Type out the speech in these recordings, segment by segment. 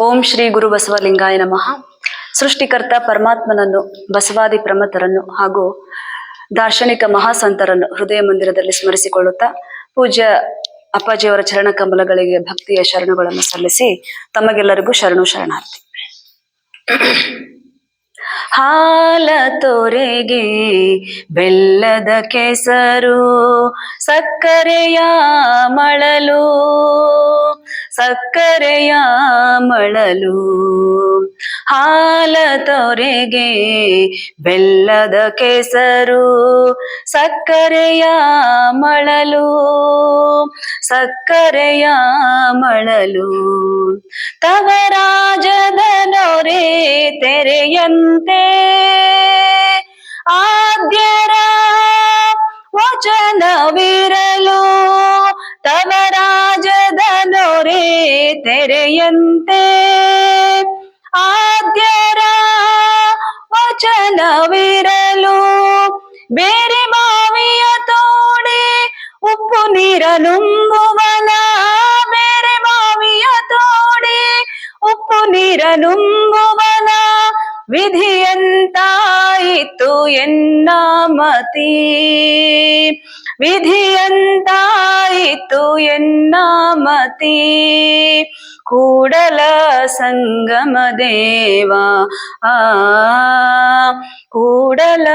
ಓಂ ಶ್ರೀ ಗುರು ಬಸವಲಿಂಗಾಯ ನಮಃ. ಸೃಷ್ಟಿಕರ್ತ ಪರಮಾತ್ಮನನ್ನು, ಬಸವಾದಿ ಪ್ರಮಥರನ್ನು ಹಾಗೂ ದಾರ್ಶನಿಕ ಮಹಾಸಂತರನ್ನು ಹೃದಯ ಮಂದಿರದಲ್ಲಿ ಸ್ಮರಿಸಿಕೊಳ್ಳುತ್ತಾ ಪೂಜ್ಯ ಅಪ್ಪಾಜಿಯವರ ಚರಣ ಕಮಲಗಳಿಗೆ ಭಕ್ತಿಯ ಶರಣುಗಳನ್ನು ಸಲ್ಲಿಸಿ ತಮಗೆಲ್ಲರಿಗೂ ಶರಣಾರ್ಥಿ. ಹಾಲ ತೊರೆಗೆ ಬೆಲ್ಲದ ಕೆಸರು, ಸಕ್ಕರೆಯ ಮಳಲು, ಸಕ್ಕರೆಯ ಮಳಲು. ಹಾಲ ತೊರೆಗೆ ಬೆಲ್ಲದ ಕೆಸರು, ಸಕ್ಕರೆಯ ಮಳಲು, ಸಕ್ಕರೆಯ ಮಳಲು. ತವರಾಜದ ನೊರೆ ತೆರೆಯಂತೆ, ಆದ್ಯರ ವಚನವಿರಲು. ತವರಾಜದ ನೊರೆ ತೆರೆಯಂತೆ, ಆದ್ಯರ ವಚನವಿರಲು. ಬೇರೆ ಬಾವಿಯ ತೋಡೆ ಉಪ್ಪು ನೀರ ನುಂಗುವನ, ಬೇರೆ ಬಾವಿಯ ತೋಡೆ ಉಪ್ಪು ನೀರ ನುಂಗುವನ. ವಿಧಿಯಂತಾಯಿತು ಎನ್ನ ಮತಿ, ವಿಧಿಯಂತಾಯಿತು ಎನ್ನ ಮತಿ. ಕೂಡಲ ಸಂಗಮ ದೇವ, ಕೂಡಲ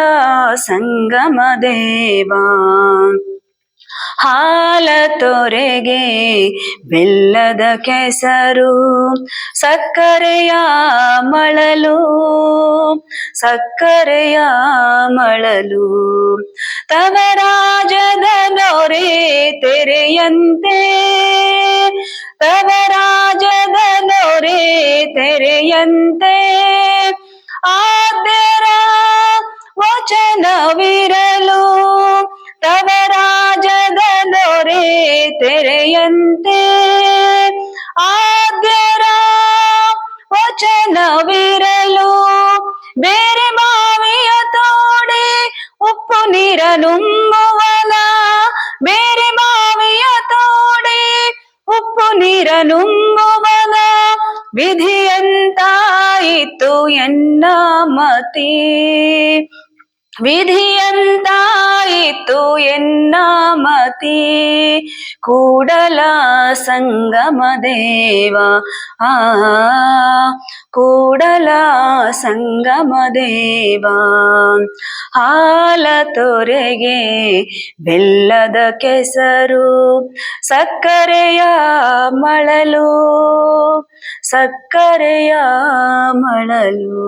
ಸಂಗಮ ದೇವ. ಹಾಲ ತೊರೆಗೆ ಬೆಲ್ಲದ ಕೆಸರು, ಸಕ್ಕರೆಯ ಮಳಲು, ಸಕ್ಕರೆಯ ಮಳಲು. ತವರಾಜದ ನೊರೆ ತೆರೆಯಂತೆ, ತವರಾಜದ ನೊರೆ ತೆರೆಯಂತೆ. ಆದ್ಯರ ವಚನವಿರಲು, ತವರಾಜದ ನೊರೆ ತೆರೆಯಂತೆ. ಆದ್ಯರ ವಚನವಿರಲು. ಬೇರೆ ಬಾವಿಯ ತೋಡೆ ಉಪ್ಪು ನೀರ ನುಂಗುವನ, ಬೇರೆ ಬಾವಿಯ ತೋಡೆ ಉಪ್ಪು ನೀರ ನುಂಗುವನ. ವಿಧಿಯಂತಾಯಿತು ಎನ್ನ ಮತಿ, ವಿಧಿಯಂತಾಯಿತು ಎನ್ನ ಮತಿ. ಕೂಡಲ ಸಂಗಮ ದೇವ, ಕೂಡಲ ಸಂಗಮ ದೇವ. ಹಾಲ ತೊರೆಗೆ ಬೆಲ್ಲದ ಕೆಸರು, ಸಕ್ಕರೆಯ ಮಳಲು, ಸಕ್ಕರೆಯ ಮಳಲು.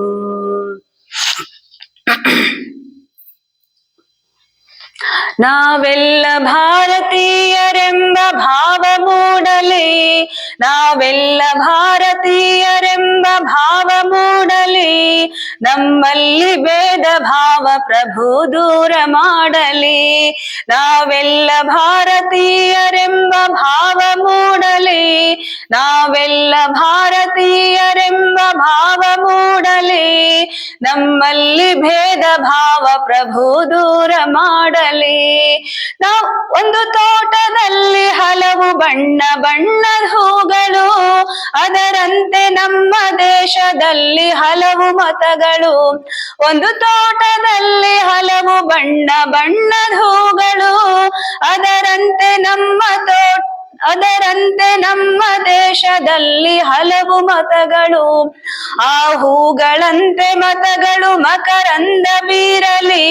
ನಾವೆಲ್ಲ ಭಾರತೀಯರೆಂಬ ಭಾವ ಮೂಡಲಿ, ನಾವೆಲ್ಲ ಭಾರತೀಯರೆಂಬ ಭಾವ ಮೂಡಲಿ. ನಮ್ಮಲ್ಲಿ ಭೇದ ಭಾವ ಪ್ರಭು ದೂರ ಮಾಡಲಿ. ನಾವೆಲ್ಲ ಭಾರತೀಯರೆಂಬ ಭಾವ ಮೂಡಲಿ, ನಾವೆಲ್ಲ ಭಾರತೀಯರೆಂಬ ಭಾವ ಮೂಡಲಿ. ನಮ್ಮಲ್ಲಿ ಭೇದ ಭಾವ ಪ್ರಭು ದೂರ ಮಾಡಲಿ. ನಾವು ಒಂದು ತೋಟದಲ್ಲಿ ಹಲವು ಬಣ್ಣ ಬಣ್ಣದ ಹೂಗಳು, ಅದರಂತೆ ನಮ್ಮ ದೇಶದಲ್ಲಿ ಹಲವು ಮತಗಳು. ಒಂದು ತೋಟದಲ್ಲಿ ಹಲವು ಬಣ್ಣ ಬಣ್ಣದ ಹೂಗಳು, ಅದರಂತೆ ಅದರಂತೆ ನಮ್ಮ ದೇಶದಲ್ಲಿ ಹಲವು ಮತಗಳು. ಆ ಹೂಗಳಂತೆ ಮತಗಳು ಮಕರಂದ ಬೀರಲಿ,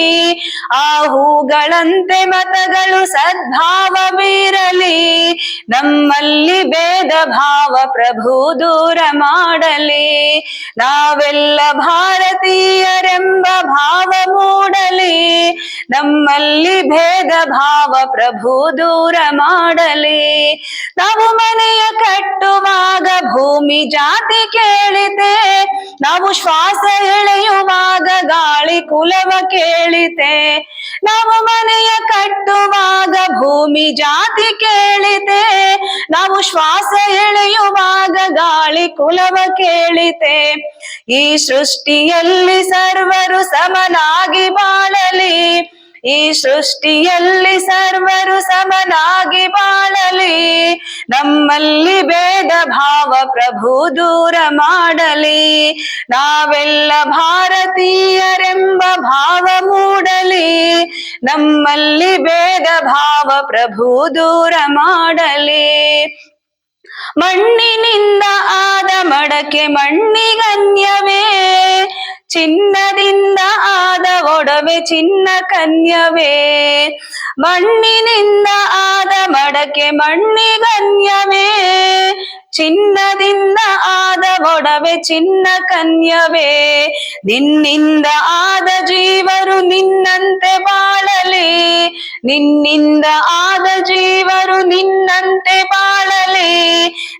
ಆ ಹೂಗಳಂತೆ ಮತಗಳು ಸದ್ಭಾವ ಬೀರಲಿ. ನಮ್ಮಲ್ಲಿ ಭೇದ ಭಾವ ಪ್ರಭು ದೂರ ಮಾಡಲಿ. ನಾವೆಲ್ಲ ಭಾರತೀಯರೆಂಬ ಭಾವ ಮೂಡಲಿ, ನಮ್ಮಲ್ಲಿ ಭೇದ ಭಾವ ಪ್ರಭು ದೂರ ಮಾಡಲಿ. ನಾವು ಮನೆಯ ಕಟ್ಟುವಾಗ ಭೂಮಿ ಜಾತಿ ಕೇಳಿತೆ, ನಾವು ಶ್ವಾಸ ಎಳೆಯುವಾಗ ಗಾಳಿ ಕುಲವ ಕೇಳಿತೆ. ನಾವು ಮನೆಯ ಕಟ್ಟುವಾಗ ಭೂಮಿ ಜಾತಿ ಕೇಳಿತೆ, ನಾವು ಶ್ವಾಸ ಎಳೆಯುವಾಗ ಗಾಳಿ ಕುಲವ ಕೇಳಿತೆ. ಈ ಸೃಷ್ಟಿಯಲ್ಲಿ ಸರ್ವರು ಸಮನಾಗಿ ಬಾಳಲಿ, ಈ ಸೃಷ್ಟಿಯಲ್ಲಿ ಸರ್ವರು ಸಮನಾಗಿ ಬಾಳಲಿ, ನಮ್ಮಲ್ಲಿ ಭೇದ ಭಾವ ಪ್ರಭು ದೂರ ಮಾಡಲಿ, ನಾವೆಲ್ಲ ಭಾರತೀಯರೆಂಬ ಭಾವ ಮೂಡಲಿ, ನಮ್ಮಲ್ಲಿ ಭೇದ ಭಾವ ಪ್ರಭು ದೂರ ಮಾಡಲಿ. ಮಣ್ಣಿನಿಂದ ಆದ ಮಡಕೆ ಮಣ್ಣಿಗನ್ಯವೇ, ಚಿನ್ನದಿಂದ ಆದ ಒಡವೆ ಚಿನ್ನ ಕನ್ಯವೇ, ಮಣ್ಣಿನಿಂದ ಆದ ಮಡಕೆ ಮಣ್ಣಿಗನ್ಯವೇ, ಚಿನ್ನದಿಂದ ಆದ ಒಡವೆ ಚಿನ್ನ ಕನ್ಯವೇ, ನಿನ್ನಿಂದ ಆದ ಜೀವರು ನಿನ್ನಂತೆ ಬಾಳಲಿ, ನಿನ್ನಿಂದ ಆದ ಜೀವರು ನಿನ್ನಂತೆ ಬಾಳಲಿ,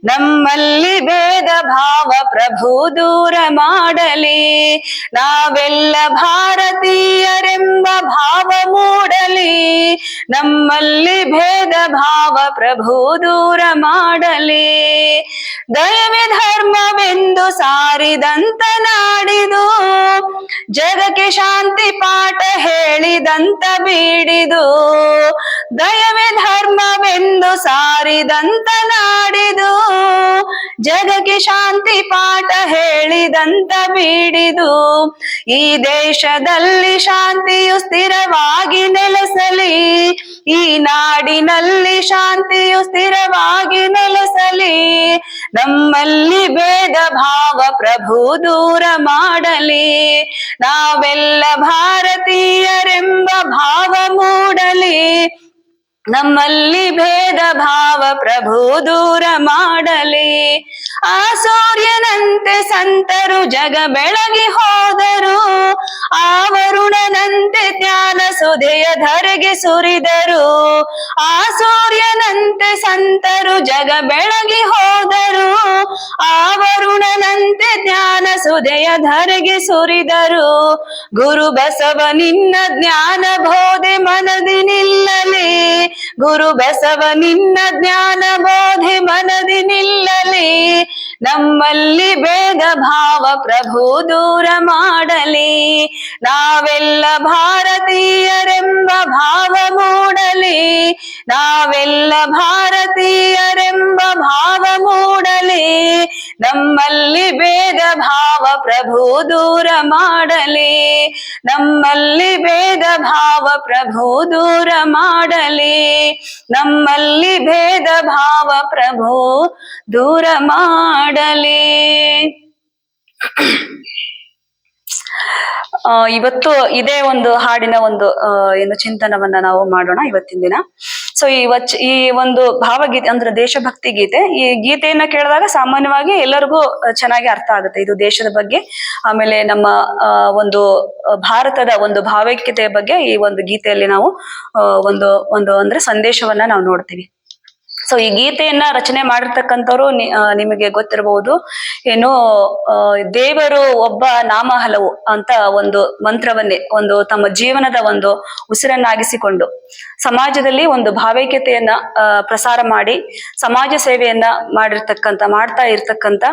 ನಮ್ಮಲ್ಲಿ ಭೇದ ಭಾವ ಪ್ರಭು ದೂರ ಮಾಡಲಿ, ನಾವೆಲ್ಲ ಭಾರತೀಯರೆಂಬ ಭಾವ ಮೂಡಲಿ, ನಮ್ಮಲ್ಲಿ ಭೇದ ಭಾವ ಪ್ರಭು ದೂರ ಮಾಡಲಿ. ದಯವೇ ಧರ್ಮವೆಂದು ಸಾರಿದಂತ ನಾಡಿದು, ಜಗಕ್ಕೆ ಶಾಂತಿ ಪಾಠ ಹೇಳಿದಂತ ಬೀಡಿದು, ದಯವೇ ಧರ್ಮವೆಂದು ಸಾರಿದಂತ ನಾಡಿದು, ಜಗಕ್ಕೆ ಶಾಂತಿ ಪಾಠ ಹೇಳಿದಂತ ಬೀಡಿದು, ಈ ದೇಶದಲ್ಲಿ ಶಾಂತಿಯು ಸ್ಥಿರವಾಗಿ ನೆಲೆಸಲಿ, ಈ ನಾಡಿನಲ್ಲಿ ಶಾಂತಿಯು ಸ್ಥಿರವಾಗಿ ನೆಲೆಸಲಿ, ನಮ್ಮಲ್ಲಿ ಭೇದ ಭಾವ ಪ್ರಭು ದೂರ ಮಾಡಲಿ, ನಾವೆಲ್ಲ ಭಾರತೀಯರೆಂಬ ಭಾವ ಮೂಡಲಿ, ನಮ್ಮಲ್ಲಿ ಭೇದ ಭಾವ ಪ್ರಭು ದೂರ ಮಾಡಲಿ. ಆ ಸೂರ್ಯನಂತೆ ಸಂತರು ಜಗ ಬೆಳಗಿ ಹೋದರು, ಆ ವರುಣನಂತೆ ಜ್ಞಾನ ಸುಧೆಯ ಧರೆಗೆ ಸುರಿದರು, ಆ ಸೂರ್ಯನಂತೆ ಸಂತರು ಜಗ ಬೆಳಗಿ ಹೋದರು, ಆ ವರುಣನಂತೆ ಜ್ಞಾನ ಸುಧೆಯ ಧರೆಗೆ ಸುರಿದರು, ಗುರು ಬಸವ ನಿನ್ನ ಜ್ಞಾನ ಬೋಧೆ ಮನದಿ ನಿಲ್ಲಲಿ, ಗುರು ಬಸವ ನಿನ್ನ ಜ್ಞಾನ ಬೋಧೆ ಮನದಿ ನಿಲ್ಲಲಿ, ನಮ್ಮಲ್ಲಿ ಭೇದ ಭಾವ ಪ್ರಭು ದೂರ ಮಾಡಲಿ, ನಾವೆಲ್ಲ ಭಾರತೀಯರೆಂಬ ಭಾವ ಮೂಡಲಿ, ನಾವೆಲ್ಲ ಭಾರತೀಯರೆಂಬ ಭಾವ ಮೂಡಲಿ, ನಮ್ಮಲ್ಲಿ ಭೇದ ಭಾವ ಪ್ರಭು ದೂರ ಮಾಡಲಿ, ನಮ್ಮಲ್ಲಿ ಭೇದ ಭಾವ ಪ್ರಭು ದೂರ ಮಾಡಲಿ, ನಮ್ಮಲ್ಲಿ ಭೇದ ಭಾವ ಪ್ರಭು ದೂರ ಮಾಡಲಿ. ಇವತ್ತು ಇದೇ ಒಂದು ಹಾಡಿನ ಒಂದು ಏನು ಚಿಂತನವನ್ನ ನಾವು ಮಾಡೋಣ ಇವತ್ತಿನ ದಿನ. ಸೊ ಈ ಒಂದು ಭಾವಗೀತೆ ಅಂದ್ರೆ ದೇಶಭಕ್ತಿ ಗೀತೆ, ಈ ಗೀತೆಯನ್ನ ಕೇಳಿದಾಗ ಸಾಮಾನ್ಯವಾಗಿ ಎಲ್ಲರಿಗೂ ಚೆನ್ನಾಗಿ ಅರ್ಥ ಆಗುತ್ತೆ. ಇದು ದೇಶದ ಬಗ್ಗೆ, ಆಮೇಲೆ ನಮ್ಮ ಒಂದು ಭಾರತದ ಒಂದು ಭಾವೈಕ್ಯತೆಯ ಬಗ್ಗೆ ಈ ಒಂದು ಗೀತೆಯಲ್ಲಿ ನಾವು ಒಂದು ಅಂದ್ರೆ ಸಂದೇಶವನ್ನ ನಾವು ನೋಡ್ತೀವಿ. ಸೊ ಈ ಗೀತೆಯನ್ನ ರಚನೆ ಮಾಡಿರ್ತಕ್ಕಂಥವ್ರು ನಿಮಗೆ ಗೊತ್ತಿರಬಹುದು, ಏನು ದೇವರು ಒಬ್ಬ ನಾಮ ಹಲವು ಅಂತ ಒಂದು ಮಂತ್ರವನ್ನೇ ಒಂದು ತಮ್ಮ ಜೀವನದ ಒಂದು ಉಸಿರನ್ನಾಗಿಸಿಕೊಂಡು ಸಮಾಜದಲ್ಲಿ ಒಂದು ಭಾವೈಕ್ಯತೆಯನ್ನ ಪ್ರಸಾರ ಮಾಡಿ ಸಮಾಜ ಸೇವೆಯನ್ನ ಮಾಡ್ತಾ ಇರ್ತಕ್ಕಂಥ,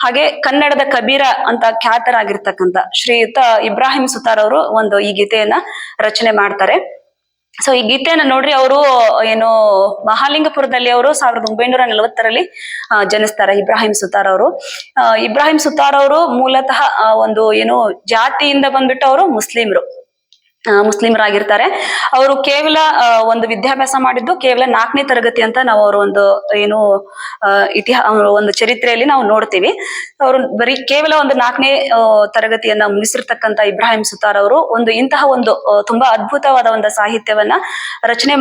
ಹಾಗೆ ಕನ್ನಡದ ಕಬೀರ ಅಂತ ಖ್ಯಾತರಾಗಿರ್ತಕ್ಕಂಥ ಶ್ರೀಯುತ ಇಬ್ರಾಹಿಂ ಸುತಾರ್ ಅವರು ಈ ಗೀತೆಯನ್ನ ರಚನೆ ಮಾಡ್ತಾರೆ. ಸೊ ಈ ಗೀತೆಯನ್ನ ನೋಡ್ರಿ, ಅವರು ಏನು ಮಹಾಲಿಂಗಪುರದಲ್ಲಿ ಅವರು 1940ರಲ್ಲಿ ಜನಿಸ್ತಾರೆ ಇಬ್ರಾಹಿಂ ಸುತಾರ್ ಅವರು. ಇಬ್ರಾಹಿಂ ಸುತಾರ್ ಅವರು ಮೂಲತಃ ಒಂದು ಏನು ಜಾತಿಯಿಂದ ಬಂದ್ಬಿಟ್ಟು ಅವರು ಮುಸ್ಲಿಮರಾಗಿರ್ತಾರೆ. ಅವರು ಕೇವಲ ಒಂದು ವಿದ್ಯಾಭ್ಯಾಸ ಮಾಡಿದ್ದು ಕೇವಲ 4ನೇ ತರಗತಿ ಅಂತ ನಾವು ಅವರ ಒಂದು ಏನು ಒಂದು ಚರಿತ್ರೆಯಲ್ಲಿ ನಾವು ನೋಡ್ತೀವಿ. ಅವರು ಬರೀ ಕೇವಲ ಒಂದು 4ನೇ ತರಗತಿಯನ್ನ ಮುಗಿಸಿರ್ತಕ್ಕಂಥ ಇಬ್ರಾಹಿಂ ಸುತಾರ್ ಅವರು ಇಂತಹ ಒಂದು ತುಂಬಾ ಅದ್ಭುತವಾದ ಒಂದು ಸಾಹಿತ್ಯವನ್ನ ರಚನೆ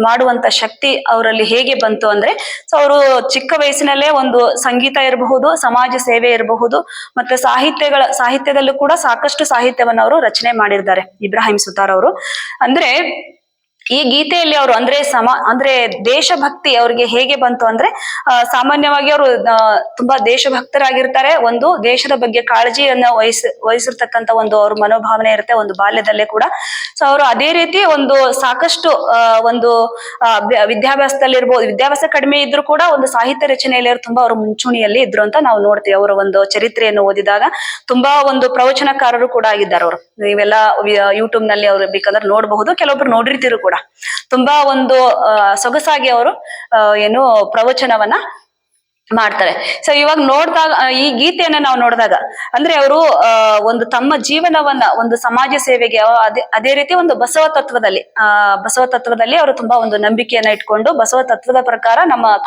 ಮಾಡುವಂತ ಶಕ್ತಿ ಅವರಲ್ಲಿ ಹೇಗೆ ಬಂತು ಅಂದ್ರೆ, ಸೊ ಅವರು ಚಿಕ್ಕ ವಯಸ್ಸಿನಲ್ಲೇ ಒಂದು ಸಂಗೀತ ಇರಬಹುದು, ಸಮಾಜ ಸೇವೆ ಇರಬಹುದು, ಮತ್ತೆ ಸಾಹಿತ್ಯದಲ್ಲೂ ಕೂಡ ಸಾಕಷ್ಟು ಸಾಹಿತ್ಯವನ್ನ ಅವರು ರಚನೆ ಮಾಡಿದ್ದಾರೆ ಇಬ್ರಾಹಿಂ ಸುತಾರ್ ಅವರು. ಅಂದ್ರೆ ಈ ಗೀತೆಯಲ್ಲಿ ಅವರು ಅಂದ್ರೆ ದೇಶಭಕ್ತಿ ಅವ್ರಿಗೆ ಹೇಗೆ ಬಂತು ಅಂದ್ರೆ ಸಾಮಾನ್ಯವಾಗಿ ಅವರು ತುಂಬಾ ದೇಶಭಕ್ತರಾಗಿರ್ತಾರೆ. ಒಂದು ದೇಶದ ಬಗ್ಗೆ ಕಾಳಜಿಯನ್ನ ವಹಿಸಿರ್ತಕ್ಕಂಥ ಒಂದು ಅವ್ರ ಮನೋಭಾವನೆ ಇರುತ್ತೆ ಒಂದು ಬಾಲ್ಯದಲ್ಲೇ ಕೂಡ. ಸೊ ಅವರು ಅದೇ ರೀತಿ ಒಂದು ಸಾಕಷ್ಟು ಒಂದು ವಿದ್ಯಾಭ್ಯಾಸ ಕಡಿಮೆ ಇದ್ರು ಕೂಡ ಒಂದು ಸಾಹಿತ್ಯ ರಚನೆಯಲ್ಲಿ ತುಂಬಾ ಅವರು ಮುಂಚೂಣಿಯಲ್ಲಿ ಇದ್ರು ಅಂತ ನಾವು ನೋಡ್ತೀವಿ. ಅವರ ಒಂದು ಚರಿತ್ರೆಯನ್ನು ಓದಿದಾಗ ತುಂಬಾ ಒಂದು ಪ್ರವಚನಕಾರರು ಕೂಡ ಆಗಿದ್ದಾರೆ ಅವರು. ನೀವೆಲ್ಲ ಯೂಟ್ಯೂಬ್ ನಲ್ಲಿ ಅವ್ರು ಬೇಕಾದ್ರೆ ನೋಡಬಹುದು, ಕೆಲವೊಬ್ರು ನೋಡಿರ್ತೀರು ಕೂಡ. ತುಂಬಾ ಒಂದು ಸೊಗಸಾಗಿ ಅವರು ಏನು ಪ್ರವಚನವನ್ನ ಮಾಡ್ತಾರೆ. ಸೊ ಇವಾಗ ನೋಡಿದಾಗ ಈ ಗೀತೆಯನ್ನ ನಾವು ನೋಡಿದಾಗ ಅಂದ್ರೆ ಅವರು ಒಂದು ತಮ್ಮ ಜೀವನವನ್ನ ಒಂದು ಸಮಾಜ ಸೇವೆಗೆ ಅದೇ ರೀತಿ ಒಂದು ಬಸವ ತತ್ವದಲ್ಲಿ ಅವರು ತುಂಬಾ ಒಂದು ನಂಬಿಕೆಯನ್ನ ಇಟ್ಕೊಂಡು ಬಸವ ತತ್ವದ ಪ್ರಕಾರ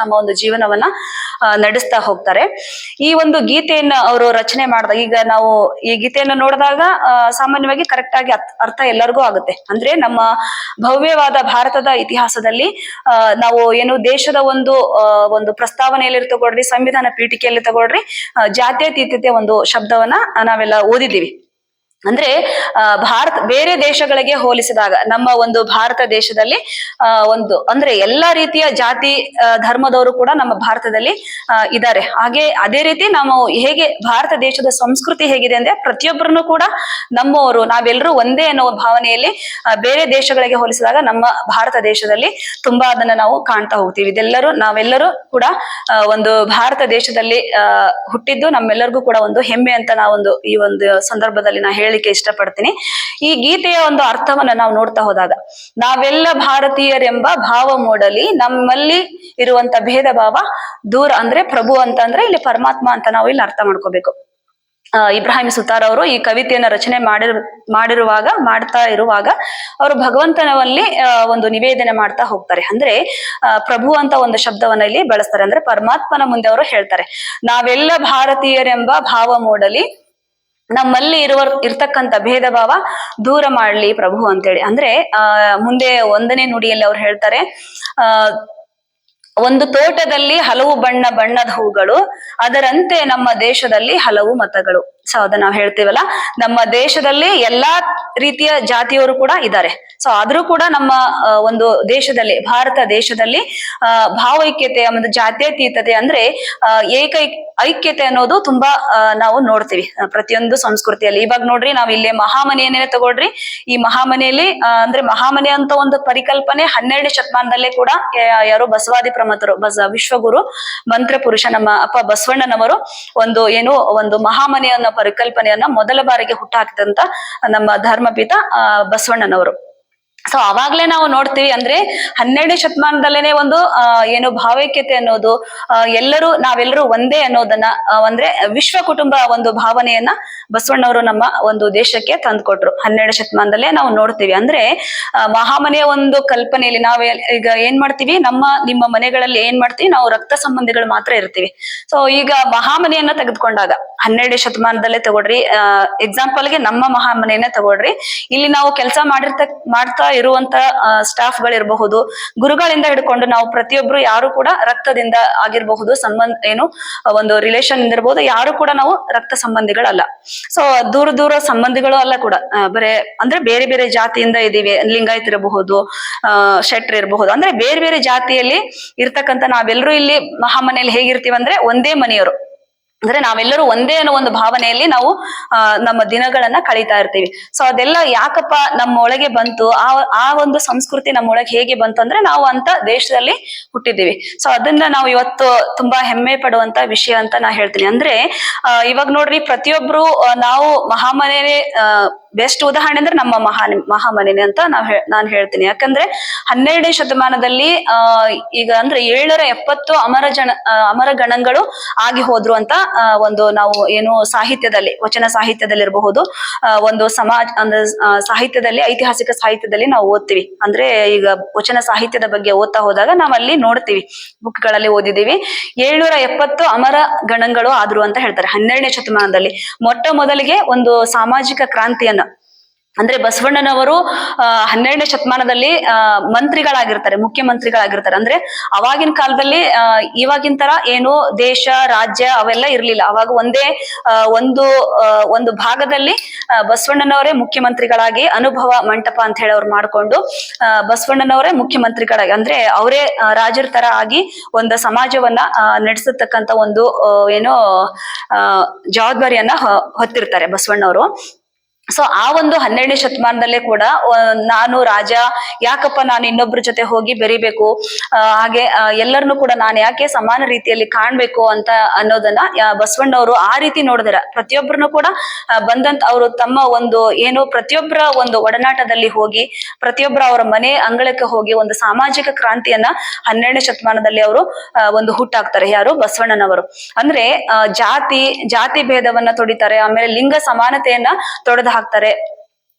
ತಮ್ಮ ಒಂದು ಜೀವನವನ್ನ ನಡೆಸ್ತಾ ಹೋಗ್ತಾರೆ. ಈ ಒಂದು ಗೀತೆಯನ್ನ ಅವರು ರಚನೆ ಮಾಡಿದಾಗ, ಈಗ ನಾವು ಈ ಗೀತೆಯನ್ನ ನೋಡಿದಾಗ ಸಾಮಾನ್ಯವಾಗಿ ಕರೆಕ್ಟ್ ಆಗಿ ಅರ್ಥ ಎಲ್ಲರಿಗೂ ಆಗುತ್ತೆ. ಅಂದ್ರೆ ನಮ್ಮ ಭವ್ಯವಾದ ಭಾರತದ ಇತಿಹಾಸದಲ್ಲಿ ನಾವು ಏನು ದೇಶದ ಒಂದು ಪ್ರಸ್ತಾವನೆಯಲ್ಲಿ ತಗೊಳ್ರಿ, ಸಂವಿಧಾನ ಪೀಠಿಕೆಯಲ್ಲಿ ತಗೊಳ್ರಿ, ಜಾತ್ಯತೀತತೆ ಒಂದು ಶಬ್ದವನ್ನ ನಾವೆಲ್ಲ ಓದಿದ್ದೀವಿ. ಅಂದ್ರೆ ಬೇರೆ ದೇಶಗಳಿಗೆ ಹೋಲಿಸಿದಾಗ ನಮ್ಮ ಒಂದು ಭಾರತ ದೇಶದಲ್ಲಿ ಅಂದ್ರೆ ಎಲ್ಲಾ ರೀತಿಯ ಜಾತಿ ಧರ್ಮದವರು ಕೂಡ ನಮ್ಮ ಭಾರತದಲ್ಲಿ ಇದ್ದಾರೆ. ಅದೇ ರೀತಿ ನಾವು ಹೇಗೆ ಭಾರತ ದೇಶದ ಸಂಸ್ಕೃತಿ ಹೇಗಿದೆ ಅಂದ್ರೆ ಪ್ರತಿಯೊಬ್ಬರನ್ನು ಕೂಡ ನಮ್ಮವರು, ನಾವೆಲ್ಲರೂ ಒಂದೇ ಅನ್ನೋ ಭಾವನೆಯಲ್ಲಿ ಬೇರೆ ದೇಶಗಳಿಗೆ ಹೋಲಿಸಿದಾಗ ನಮ್ಮ ಭಾರತ ದೇಶದಲ್ಲಿ ತುಂಬಾ ಅದನ್ನ ನಾವು ಕಾಣ್ತಾ ಹೋಗ್ತೀವಿ. ನಾವೆಲ್ಲರೂ ಕೂಡ ಒಂದು ಭಾರತ ದೇಶದಲ್ಲಿ ಹುಟ್ಟಿದ್ದು ನಮ್ಮೆಲ್ಲರಿಗೂ ಕೂಡ ಒಂದು ಹೆಮ್ಮೆ ಅಂತ ಈ ಒಂದು ಸಂದರ್ಭದಲ್ಲಿ ನಾ ಹೇಳಿಕೆ ಇಷ್ಟಪಡ್ತೀನಿ. ಈ ಗೀತೆಯ ಒಂದು ಅರ್ಥವನ್ನ ನಾವು ನೋಡ್ತಾ ಹೋದಾಗ, ನಾವೆಲ್ಲ ಭಾರತೀಯರೆಂಬ ಭಾವ ಮೂಡಲಿ, ನಮ್ಮಲ್ಲಿ ಇರುವಂತ ಭೇದ ಭಾವ ದೂರ. ಅಂದ್ರೆ ಪ್ರಭು ಅಂತಂದ್ರೆ ಇಲ್ಲಿ ಪರಮಾತ್ಮ ಅಂತ ನಾವು ಇಲ್ಲಿ ಅರ್ಥ ಮಾಡ್ಕೋಬೇಕು. ಇಬ್ರಾಹಿಂ ಸುತಾರ್ ಅವರು ಈ ಕವಿತೆಯನ್ನ ರಚನೆ ಮಾಡ್ತಾ ಇರುವಾಗ ಅವರು ಭಗವಂತನಲ್ಲಿ ಒಂದು ನಿವೇದನೆ ಮಾಡ್ತಾ ಹೋಗ್ತಾರೆ. ಅಂದ್ರೆ ಪ್ರಭು ಅಂತ ಒಂದು ಶಬ್ದವನ್ನ ಇಲ್ಲಿ ಬಳಸ್ತಾರೆ. ಅಂದ್ರೆ ಪರಮಾತ್ಮನ ಮುಂದೆ ಅವರು ಹೇಳ್ತಾರೆ, ನಾವೆಲ್ಲ ಭಾರತೀಯರೆಂಬ ಭಾವ ಮೂಡಲಿ, ನಮ್ಮಲ್ಲಿ ಇರ್ತಕ್ಕಂಥ ಭೇದ ಭಾವ ದೂರ ಮಾಡ್ಲಿ ಪ್ರಭು ಅಂತೇಳಿ. ಅಂದ್ರೆ ಮುಂದೆ 1ನೇ ನುಡಿಯಲ್ಲಿ ಅವ್ರು ಹೇಳ್ತಾರೆ, ಒಂದು ತೋಟದಲ್ಲಿ ಹಲವು ಬಣ್ಣದ ಹೂಗಳು, ಅದರಂತೆ ನಮ್ಮ ದೇಶದಲ್ಲಿ ಹಲವು ಮತಗಳು. ಸೊ ಅದನ್ನ ನಾವು ಹೇಳ್ತೀವಲ್ಲ, ನಮ್ಮ ದೇಶದಲ್ಲಿ ಎಲ್ಲಾ ರೀತಿಯ ಜಾತಿಯವರು ಕೂಡ ಇದ್ದಾರೆ. ಸೊ ಆದ್ರೂ ಕೂಡ ನಮ್ಮ ಒಂದು ದೇಶದಲ್ಲಿ, ಭಾರತ ದೇಶದಲ್ಲಿ ಭಾವೈಕ್ಯತೆ ಒಂದು ಜಾತ್ಯತೀತತೆ ಅಂದ್ರೆ ಐಕ್ಯತೆ ಅನ್ನೋದು ತುಂಬಾ ನಾವು ನೋಡ್ತೀವಿ ಪ್ರತಿಯೊಂದು ಸಂಸ್ಕೃತಿಯಲ್ಲಿ. ಇವಾಗ ನೋಡ್ರಿ, ನಾವ್ ಇಲ್ಲಿ ಮಹಾಮನೆಯನ್ನೇ ತಗೊಳ್ರಿ. ಈ ಮಹಾಮನೆಯಲ್ಲಿ ಅಂದ್ರೆ ಮಹಾಮನೆ ಅಂತ ಒಂದು ಪರಿಕಲ್ಪನೆ 12ನೇ ಶತಮಾನದಲ್ಲೇ ಕೂಡ ಯಾರೋ ಬಸವಾದಿ ಪ್ರಮಥರು, ವಿಶ್ವಗುರು ಮಂತ್ರ ಪುರುಷ ನಮ್ಮ ಅಪ್ಪ ಬಸವಣ್ಣನವರು ಒಂದು ಮಹಾಮನೆ ಅನ್ನೋ ಪರಿಕಲ್ಪನೆಯನ್ನ ಮೊದಲ ಬಾರಿಗೆ ಹುಟ್ಟಾಕಿದಂತ ನಮ್ಮ ಧರ್ಮಪಿತ ಬಸವಣ್ಣನವರು. ಸೊ ಅವಾಗ್ಲೇ ನಾವು ನೋಡ್ತೀವಿ ಅಂದ್ರೆ 12ನೇ ಶತಮಾನದಲ್ಲೇನೆ ಭಾವೈಕ್ಯತೆ ಅನ್ನೋದು, ನಾವೆಲ್ಲರೂ ಒಂದೇ ಅನ್ನೋದನ್ನ, ಅಂದ್ರೆ ವಿಶ್ವ ಕುಟುಂಬ ಒಂದು ಭಾವನೆಯನ್ನ ಬಸವಣ್ಣವರು ನಮ್ಮ ಒಂದು ದೇಶಕ್ಕೆ ತಂದ್ಕೊಟ್ರು. 12ನೇ ಶತಮಾನದಲ್ಲೇ ನಾವು ನೋಡ್ತೀವಿ. ಅಂದ್ರೆ ಮಹಾಮನೆಯ ಒಂದು ಕಲ್ಪನೆಯಲ್ಲಿ ನಾವು ಈಗ ಏನ್ ಮಾಡ್ತೀವಿ, ನಿಮ್ಮ ಮನೆಗಳಲ್ಲಿ ಏನ್ ಮಾಡ್ತೀವಿ, ನಾವು ರಕ್ತ ಸಂಬಂಧಿಗಳು ಮಾತ್ರ ಇರ್ತೀವಿ. ಸೊ ಈಗ ಮಹಾಮನೆಯನ್ನ ತೆಗೆದುಕೊಂಡಾಗ 12ನೇ ಶತಮಾನದಲ್ಲೇ ತಗೊಳ್ರಿ, ಎಕ್ಸಾಂಪಲ್ಗೆ ನಮ್ಮ ಮಹಾಮನೆಯನ್ನ ತಗೊಳ್ರಿ. ಇಲ್ಲಿ ನಾವು ಕೆಲಸ ಮಾಡ್ತಾ ಇರುವಂತ ಸ್ಟಾಫ್ ಗಳಿರಬಹುದು, ಗುರುಗಳಿಂದ ಹಿಡ್ಕೊಂಡು ನಾವು ಪ್ರತಿಯೊಬ್ರು ಯಾರು ಕೂಡ ರಕ್ತದಿಂದ ಆಗಿರಬಹುದು, ಒಂದು ರಿಲೇಷನ್ ಇರಬಹುದು, ಯಾರು ಕೂಡ ನಾವು ರಕ್ತ ಸಂಬಂಧಿಗಳಲ್ಲ. ಸೊ ದೂರ ಸಂಬಂಧಿಗಳು ಅಲ್ಲ ಕೂಡ, ಅಂದ್ರೆ ಬೇರೆ ಬೇರೆ ಜಾತಿಯಿಂದ ಇದೀವಿ. ಲಿಂಗಾಯತ್ ಇರಬಹುದು, ಶೆಟ್ರ್ ಇರಬಹುದು, ಅಂದ್ರೆ ಬೇರೆ ಬೇರೆ ಜಾತಿಯಲ್ಲಿ ಇರ್ತಕ್ಕಂಥ ನಾವೆಲ್ಲರೂ ಇಲ್ಲಿ ಮಹಾಮನೆಯಲ್ಲಿ ಹೇಗಿರ್ತೀವಿ ಅಂದ್ರೆ ಒಂದೇ ಮನೆಯವರು. ಅಂದ್ರೆ ನಾವೆಲ್ಲರೂ ಒಂದೇ ಅನ್ನೋ ಒಂದು ಭಾವನೆಯಲ್ಲಿ ನಾವು ನಮ್ಮ ದಿನಗಳನ್ನ ಕಳೀತಾ ಇರ್ತೀವಿ. ಸೊ ಅದೆಲ್ಲ ಯಾಕಪ್ಪ ನಮ್ಮ ಒಳಗೆ ಬಂತು, ಆ ಒಂದು ಸಂಸ್ಕೃತಿ ನಮ್ಮ ಒಳಗೆ ಹೇಗೆ ಬಂತು ಅಂದ್ರೆ ನಾವು ಅಂತ ದೇಶದಲ್ಲಿ ಹುಟ್ಟಿದ್ದೀವಿ. ಸೊ ಅದನ್ನ ನಾವು ಇವತ್ತು ತುಂಬಾ ಹೆಮ್ಮೆ ಪಡುವಂತ ವಿಷಯ ಅಂತ ನಾ ಹೇಳ್ತೀನಿ. ಅಂದ್ರೆ ಇವಾಗ ನೋಡ್ರಿ, ಪ್ರತಿಯೊಬ್ರು ನಾವು ಮಹಾಮನೆ ಬೆಸ್ಟ್ ಉದಾಹರಣೆ ಅಂದ್ರೆ ನಮ್ಮ ಮಹಾಮನೆ ಅಂತ ನಾನು ಹೇಳ್ತೀನಿ. ಯಾಕಂದ್ರೆ 12ನೇ ಶತಮಾನದಲ್ಲಿ ಈಗ ಅಂದ್ರೆ 770 ಅಮರ ಗಣಗಳು ಆಗಿ ಹೋದ್ರು ಅಂತ ನಾವು ಸಾಹಿತ್ಯದಲ್ಲಿ, ವಚನ ಸಾಹಿತ್ಯದಲ್ಲಿ ಇರಬಹುದು, ಒಂದು ಅಂದ್ರೆ ಸಾಹಿತ್ಯದಲ್ಲಿ, ಐತಿಹಾಸಿಕ ಸಾಹಿತ್ಯದಲ್ಲಿ ನಾವು ಓದ್ತೀವಿ. ಅಂದ್ರೆ ಈಗ ವಚನ ಸಾಹಿತ್ಯದ ಬಗ್ಗೆ ಓದ್ತಾ ಹೋದಾಗ ನಾವ್ ಅಲ್ಲಿ ನೋಡ್ತೀವಿ, ಬುಕ್ಗಳಲ್ಲಿ ಓದಿದೀವಿ. 770 ಅಮರ ಗಣಗಳು ಆದ್ರು ಅಂತ ಹೇಳ್ತಾರೆ 12ನೇ ಶತಮಾನದಲ್ಲಿ. ಮೊಟ್ಟ ಮೊದಲಿಗೆ ಒಂದು ಸಾಮಾಜಿಕ ಕ್ರಾಂತಿಯನ್ನ ಅಂದ್ರೆ ಬಸವಣ್ಣನವರು 12ನೇ ಶತಮಾನದಲ್ಲಿ ಮಂತ್ರಿಗಳಾಗಿರ್ತಾರೆ, ಮುಖ್ಯಮಂತ್ರಿಗಳಾಗಿರ್ತಾರೆ. ಅಂದ್ರೆ ಅವಾಗಿನ ಕಾಲದಲ್ಲಿ ಇವಾಗಿನ ತರ ಏನು ದೇಶ ರಾಜ್ಯ ಅವೆಲ್ಲ ಇರ್ಲಿಲ್ಲ. ಅವಾಗ ಒಂದೇ ಒಂದು ಭಾಗದಲ್ಲಿ ಬಸವಣ್ಣನವರೇ ಮುಖ್ಯಮಂತ್ರಿಗಳಾಗಿ ಅನುಭವ ಮಂಟಪ ಅಂತ ಹೇಳಿ ಅವ್ರು ಮಾಡ್ಕೊಂಡು ಬಸವಣ್ಣನವರೇ ಮುಖ್ಯಮಂತ್ರಿಗಳಾಗಿ ಅಂದ್ರೆ ಅವರೇ ರಾಜರ ತರ ಆಗಿ ಒಂದು ಸಮಾಜವನ್ನ ನಡೆಸತಕ್ಕಂತ ಒಂದು ಏನೋ ಜವಾಬ್ದಾರಿಯನ್ನ ಹೊತ್ತಿರ್ತಾರೆ ಬಸವಣ್ಣವರು. ಸೊ ಆ ಒಂದು 12ನೇ ಶತಮಾನದಲ್ಲೇ ಕೂಡ ನಾನು ರಾಜ, ಯಾಕಪ್ಪ ನಾನು ಇನ್ನೊಬ್ರ ಜೊತೆ ಹೋಗಿ ಬೆರಿಬೇಕು, ಹಾಗೆ ಎಲ್ಲರನ್ನು ಕೂಡ ನಾನು ಯಾಕೆ ಸಮಾನ ರೀತಿಯಲ್ಲಿ ಕಾಣ್ಬೇಕು ಅಂತ ಅನ್ನೋದನ್ನ ಬಸವಣ್ಣವರು ಆ ರೀತಿ ನೋಡಿದಾರ. ಪ್ರತಿಯೊಬ್ಬರನ್ನು ಕೂಡ ಬಂದಂತ ಅವರು ತಮ್ಮ ಒಂದು ಏನು ಪ್ರತಿಯೊಬ್ಬರ ಒಂದು ಒಡನಾಟದಲ್ಲಿ ಹೋಗಿ ಪ್ರತಿಯೊಬ್ಬರ ಅವರ ಮನೆ ಅಂಗಳಕ್ಕೆ ಹೋಗಿ ಒಂದು ಸಾಮಾಜಿಕ ಕ್ರಾಂತಿಯನ್ನ 12ನೇ ಶತಮಾನದಲ್ಲಿ ಅವರು ಒಂದು ಹುಟ್ಟಾಕ್ತಾರೆ. ಯಾರು? ಬಸವಣ್ಣನವರು. ಅಂದ್ರೆ ಜಾತಿ ಭೇದವನ್ನ ತೊಡಿತಾರೆ, ಆಮೇಲೆ ಲಿಂಗ ಸಮಾನತೆಯನ್ನ ತೊಡೆದು ಹಾಕ್ತಾರೆ.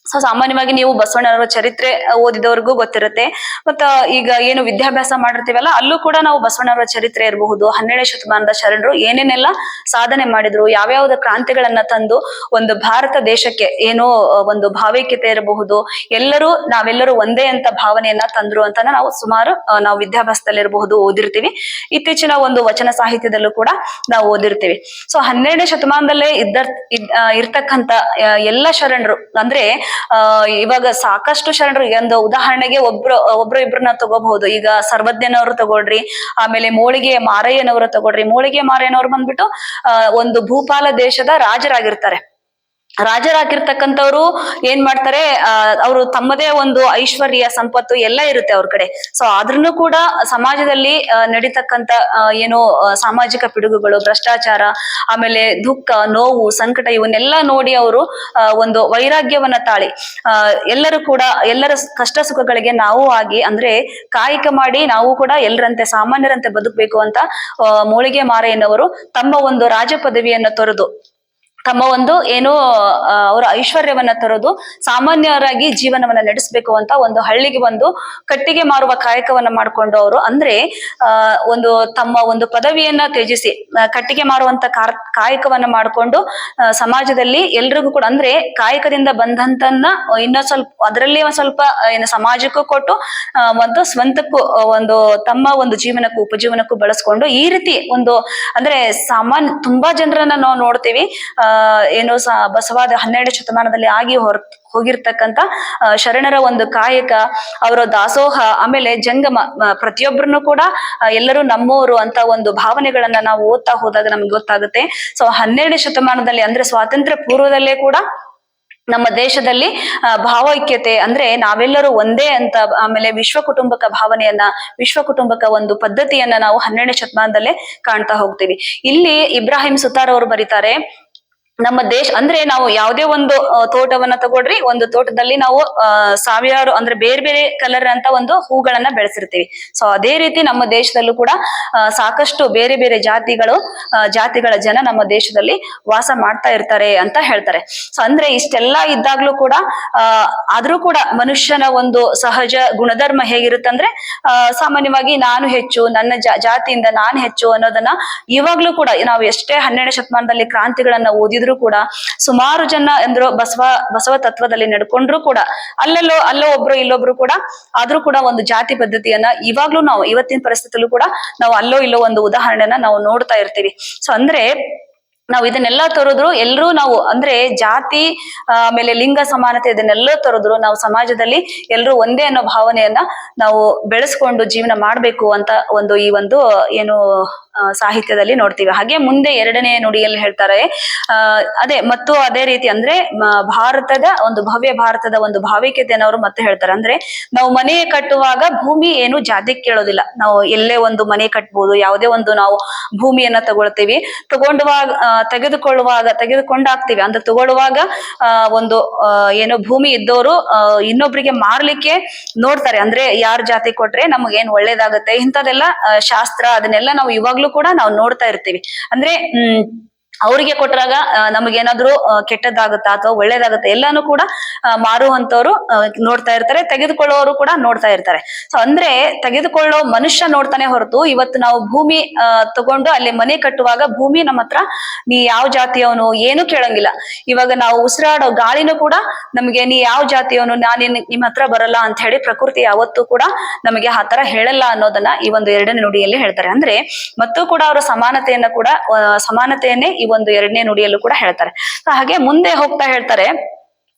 ಸೊ ಸಾಮಾನ್ಯವಾಗಿ ನೀವು ಬಸವಣ್ಣನವರ ಚರಿತ್ರೆ ಓದಿದವ್ರಿಗೂ ಗೊತ್ತಿರುತ್ತೆ. ಮತ್ತ ಈಗ ಏನು ವಿದ್ಯಾಭ್ಯಾಸ ಮಾಡಿರ್ತೀವಲ್ಲ ಅಲ್ಲೂ ಕೂಡ ನಾವು ಬಸವಣ್ಣನವರ ಚರಿತ್ರೆ ಇರಬಹುದು, 12ನೇ ಶತಮಾನದ ಶರಣರು ಏನೇನೆಲ್ಲ ಸಾಧನೆ ಮಾಡಿದ್ರು, ಯಾವ್ಯಾವ್ದ ಕ್ರಾಂತಿಗಳನ್ನ ತಂದು ಒಂದು ಭಾರತ ದೇಶಕ್ಕೆ ಏನೋ ಒಂದು ಭಾವೈಕ್ಯತೆ ಇರಬಹುದು, ನಾವೆಲ್ಲರೂ ಒಂದೇ ಅಂತ ಭಾವನೆಯನ್ನ ತಂದ್ರು ಅಂತ ನಾವು ಸುಮಾರು ನಾವು ವಿದ್ಯಾಭ್ಯಾಸದಲ್ಲಿ ಇರಬಹುದು ಓದಿರ್ತೀವಿ. ಇತ್ತೀಚಿನ ಒಂದು ವಚನ ಸಾಹಿತ್ಯದಲ್ಲೂ ಕೂಡ ನಾವು ಓದಿರ್ತೀವಿ. ಸೊ 12ನೇ ಶತಮಾನದಲ್ಲೇ ಇರ್ತಕ್ಕಂಥ ಎಲ್ಲ ಶರಣರು ಅಂದ್ರೆ ಇವಾಗ ಸಾಕಷ್ಟು ಶರಣರು, ಒಂದು ಉದಾಹರಣೆಗೆ ಒಬ್ರು ಇಬ್ರನ್ನ ತಗೋಬಹುದು. ಈಗ ಸರ್ವಜ್ಞನವರು ತಗೊಳ್ರಿ, ಆಮೇಲೆ ಮೋಳಿಗೆ ಮಾರಯ್ಯನವರು ತಗೊಳ್ರಿ. ಮೋಳಿಗೆ ಮಾರಯ್ಯನವರು ಬಂದ್ಬಿಟ್ಟು ಒಂದು ಭೂಪಾಲ ದೇಶದ ರಾಜರಾಗಿರ್ತಕ್ಕಂಥವ್ರು ಏನ್ ಮಾಡ್ತಾರೆ, ಅವರು ತಮ್ಮದೇ ಒಂದು ಐಶ್ವರ್ಯ ಸಂಪತ್ತು ಎಲ್ಲ ಇರುತ್ತೆ ಅವ್ರ ಕಡೆ. ಸೊ ಆದ್ರೂ ಕೂಡ ಸಮಾಜದಲ್ಲಿ ನಡೀತಕ್ಕಂಥ ಏನು ಸಾಮಾಜಿಕ ಪಿಡುಗುಗಳು, ಭ್ರಷ್ಟಾಚಾರ, ಆಮೇಲೆ ದುಃಖ, ನೋವು, ಸಂಕಟ ಇವನ್ನೆಲ್ಲ ನೋಡಿ ಅವರು ಒಂದು ವೈರಾಗ್ಯವನ್ನ ತಾಳಿ ಎಲ್ಲರ ಕಷ್ಟ ಸುಖಗಳಿಗೆ ನಾವು ಆಗಿ ಅಂದ್ರೆ ಕಾಯಕ ಮಾಡಿ ನಾವು ಕೂಡ ಎಲ್ಲರಂತೆ ಸಾಮಾನ್ಯರಂತೆ ಬದುಕಬೇಕು ಅಂತ ಮೋಳಿಗೆ ಮಾರಯ್ಯನವರು ತಮ್ಮ ಒಂದು ರಾಜ ಪದವಿಯನ್ನ ತೊರೆದು ತಮ್ಮ ಒಂದು ಏನೋ ಅವರ ಐಶ್ವರ್ಯವನ್ನ ತರೋದು ಸಾಮಾನ್ಯರಾಗಿ ಜೀವನವನ್ನ ನಡೆಸಬೇಕು ಅಂತ ಒಂದು ಹಳ್ಳಿಗೆ ಬಂದು ಕಟ್ಟಿಗೆ ಮಾರುವ ಕಾಯಕವನ್ನ ಮಾಡ್ಕೊಂಡು ಅವರು ಅಂದ್ರೆ ಒಂದು ತಮ್ಮ ಒಂದು ಪದವಿಯನ್ನ ತ್ಯಜಿಸಿ ಕಟ್ಟಿಗೆ ಮಾರುವಂತ ಕಾಯಕವನ್ನ ಮಾಡ್ಕೊಂಡು ಸಮಾಜದಲ್ಲಿ ಎಲ್ರಿಗೂ ಕೂಡ ಅಂದ್ರೆ ಕಾಯಕದಿಂದ ಬಂದಂತನ್ನ ಸ್ವಲ್ಪ ಅದರಲ್ಲಿ ಒಂದ್ ಸ್ವಲ್ಪ ಏನು ಸಮಾಜಕ್ಕೂ ಕೊಟ್ಟು ಒಂದು ಸ್ವಂತಕ್ಕೂ ಒಂದು ತಮ್ಮ ಒಂದು ಜೀವನಕ್ಕೂ ಉಪಜೀವನಕ್ಕೂ ಬಳಸ್ಕೊಂಡು ಈ ರೀತಿ ಒಂದು ಅಂದ್ರೆ ತುಂಬಾ ಜನರನ್ನ ನಾವು ನೋಡ್ತೀವಿ. ಏನು ಬಸವಾದ 12ನೇ ಶತಮಾನದಲ್ಲಿ ಆಗಿ ಹೋಗಿರ್ತಕ್ಕಂಥ ಶರಣರ ಒಂದು ಕಾಯಕ, ಅವರ ದಾಸೋಹ, ಆಮೇಲೆ ಜಂಗಮ, ಪ್ರತಿಯೊಬ್ಬರನ್ನು ಕೂಡ ಎಲ್ಲರೂ ನಮ್ಮೋರು ಅಂತ ಒಂದು ಭಾವನೆಗಳನ್ನ ನಾವು ಓದ್ತಾ ಹೋದಾಗ ನಮ್ಗೆ ಗೊತ್ತಾಗುತ್ತೆ. ಸೊ 12ನೇ ಶತಮಾನದಲ್ಲಿ ಅಂದ್ರೆ ಸ್ವಾತಂತ್ರ್ಯ ಪೂರ್ವದಲ್ಲೇ ಕೂಡ ನಮ್ಮ ದೇಶದಲ್ಲಿ ಭಾವೈಕ್ಯತೆ ಅಂದ್ರೆ ನಾವೆಲ್ಲರೂ ಒಂದೇ ಅಂತ, ಆಮೇಲೆ ವಿಶ್ವ ಕುಟುಂಬಕ ಒಂದು ಪದ್ಧತಿಯನ್ನ ನಾವು 12ನೇ ಶತಮಾನದಲ್ಲೇ ಕಾಣ್ತಾ ಹೋಗ್ತೀವಿ. ಇಲ್ಲಿ ಇಬ್ರಾಹಿಂ ಸುತಾರ್ ಅವರು ಬರೀತಾರೆ, ನಮ್ಮ ದೇಶ ಅಂದ್ರೆ ನಾವು ಯಾವುದೇ ಒಂದು ತೋಟವನ್ನ ತಗೊಳ್ರಿ, ಒಂದು ತೋಟದಲ್ಲಿ ನಾವು ಸಾವಿರಾರು ಅಂದ್ರೆ ಬೇರೆ ಬೇರೆ ಕಲರ್ ಅಂತ ಒಂದು ಹೂಗಳನ್ನ ಬೆಳೆಸಿರ್ತೀವಿ. ಸೊ ಅದೇ ರೀತಿ ನಮ್ಮ ದೇಶದಲ್ಲೂ ಕೂಡ ಸಾಕಷ್ಟು ಬೇರೆ ಬೇರೆ ಜಾತಿಗಳ ಜನ ನಮ್ಮ ದೇಶದಲ್ಲಿ ವಾಸ ಮಾಡ್ತಾ ಇರ್ತಾರೆ ಅಂತ ಹೇಳ್ತಾರೆ. ಸೊ ಅಂದ್ರೆ ಇಷ್ಟೆಲ್ಲ ಇದ್ದಾಗ್ಲೂ ಕೂಡ ಆದ್ರೂ ಕೂಡ ಮನುಷ್ಯನ ಒಂದು ಸಹಜ ಗುಣಧರ್ಮ ಹೇಗಿರುತ್ತಂದ್ರೆ ಸಾಮಾನ್ಯವಾಗಿ ನಾನು ಹೆಚ್ಚು, ನನ್ನ ಜಾತಿಯಿಂದ ನಾನು ಹೆಚ್ಚು ಅನ್ನೋದನ್ನ ಇವಾಗ್ಲೂ ಕೂಡ ನಾವು ಎಷ್ಟೇ 12ನೇ ಶತಮಾನದಲ್ಲಿ ಕ್ರಾಂತಿಗಳನ್ನ ಓದಿದ್ರು ಕೂಡ ಸುಮಾರು ಜನ ಎಂದ್ರು ಬಸವ ತತ್ವದಲ್ಲಿ ನಡ್ಕೊಂಡ್ರು ಕೂಡ ಅಲ್ಲೋ ಒಬ್ರು ಇಲ್ಲೊಬ್ರು ಕೂಡ ಆದ್ರೂ ಕೂಡ ಒಂದು ಜಾತಿ ಪದ್ಧತಿಯನ್ನ ಇವಾಗ್ಲೂ ನಾವು ಇವತ್ತಿನ ಪರಿಸ್ಥಿತಿಯಲ್ಲೂ ಕೂಡ ನಾವು ಅಲ್ಲೋ ಇಲ್ಲೋ ಒಂದು ಉದಾಹರಣೆನ ನಾವು ನೋಡ್ತಾ ಇರ್ತೀವಿ. ಸೊ ಅಂದ್ರೆ ನಾವು ಇದನ್ನೆಲ್ಲ ತೋರಿದ್ರು ಎಲ್ಲರೂ ನಾವು ಅಂದ್ರೆ ಜಾತಿ ಆಮೇಲೆ ಲಿಂಗ ಸಮಾನತೆ ಇದನ್ನೆಲ್ಲ ತೋರಿದ್ರು ನಾವು ಸಮಾಜದಲ್ಲಿ ಎಲ್ಲರೂ ಒಂದೇ ಅನ್ನೋ ಭಾವನೆಯನ್ನ ನಾವು ಬೆಳೆಸ್ಕೊಂಡು ಜೀವನ ಮಾಡ್ಬೇಕು ಅಂತ ಈ ಒಂದು ಏನು ಸಾಹಿತ್ಯದಲ್ಲಿ ನೋಡ್ತೀವಿ. ಹಾಗೆ ಮುಂದೆ 2ನೇ ನುಡಿಯಲ್ಲಿ ಹೇಳ್ತಾರೆ ಅದೇ ರೀತಿ ಅಂದ್ರೆ ಭಾರತದ ಒಂದು ಭವ್ಯ ಭಾರತದ ಒಂದು ಭಾವೈಕ್ಯತೆಯನ್ನು ಅವರು ಮತ್ತೆ ಹೇಳ್ತಾರೆ. ಅಂದ್ರೆ ನಾವು ಮನೆ ಕಟ್ಟುವಾಗ ಭೂಮಿ ಏನು ಜಾತಿಗೆ ಕೇಳೋದಿಲ್ಲ. ನಾವು ಎಲ್ಲೇ ಒಂದು ಮನೆ ಕಟ್ಬೋದು, ಯಾವುದೇ ಒಂದು ನಾವು ಭೂಮಿಯನ್ನ ತಗೊಳ್ತೀವಿ, ತೆಗೆದುಕೊಂಡಾಗ್ತೀವಿ ಅಂದ್ರೆ ತಗೊಳ್ಳುವಾಗ ಒಂದು ಏನೋ ಭೂಮಿ ಇದ್ದವರು ಇನ್ನೊಬ್ರಿಗೆ ಮಾರ್ಲಿಕ್ಕೆ ನೋಡ್ತಾರೆ. ಅಂದ್ರೆ ಯಾರ ಜಾತಿ ಕೊಟ್ರೆ ನಮ್ಗೆ ಏನ್ ಒಳ್ಳೇದಾಗತ್ತೆ ಇಂಥದೆಲ್ಲ ಶಾಸ್ತ್ರ ಅದನ್ನೆಲ್ಲ ನಾವು ಇವಾಗ್ಲೂ ಕೂಡ ನಾವು ನೋಡ್ತಾ ಇರ್ತೀವಿ. ಅಂದ್ರೆ ಅವರಿಗೆ ಕೊಟ್ಟಾಗ ನಮಗೇನಾದ್ರೂ ಕೆಟ್ಟದ್ದಾಗುತ್ತಾ ಅಥವಾ ಒಳ್ಳೇದಾಗುತ್ತಾ ಎಲ್ಲಾನು ಕೂಡ ಮಾರುವಂತವ್ರು ನೋಡ್ತಾ ಇರ್ತಾರೆ, ತೆಗೆದುಕೊಳ್ಳುವವರು ಕೂಡ ನೋಡ್ತಾ ಇರ್ತಾರೆ. ಸೊ ಅಂದ್ರೆ ತೆಗೆದುಕೊಳ್ಳೋ ಮನುಷ್ಯ ನೋಡ್ತಾನೆ ಹೊರತು ಇವತ್ತು ನಾವು ಭೂಮಿ ತಗೊಂಡು ಅಲ್ಲಿ ಮನೆ ಕಟ್ಟುವಾಗ ಭೂಮಿ ನಮ್ಮ ಹತ್ರ ನೀ ಯಾವ ಜಾತಿಯವನು ಏನು ಕೇಳಂಗಿಲ್ಲ. ಇವಾಗ ನಾವು ಉಸಿರಾಡೋ ಗಾಳಿನೂ ಕೂಡ ನಮ್ಗೆ ನೀ ಯಾವ ಜಾತಿಯವನು, ನಾನು ನಿಮ್ ಹತ್ರ ಬರಲ್ಲ ಅಂತ ಹೇಳಿ ಪ್ರಕೃತಿ ಯಾವತ್ತೂ ಕೂಡ ನಮಗೆ ಆ ತರ ಹೇಳಲ್ಲ ಅನ್ನೋದನ್ನ ಈ ಒಂದು ಎರಡನೇ ನುಡಿಯಲ್ಲಿ ಹೇಳ್ತಾರೆ. ಅಂದ್ರೆ ಮತ್ತು ಕೂಡ ಅವರ ಸಮಾನತೆಯನ್ನ ಕೂಡ ಸಮಾನತೆಯನ್ನೇ ಈ ಒಂದು ಎರಡನೇ ನುಡಿಯಲ್ಲೂ ಕೂಡ ಹೇಳ್ತಾರೆ. ಹಾಗೆ ಮುಂದೆ ಹೋಗ್ತಾ ಹೇಳ್ತಾರೆ,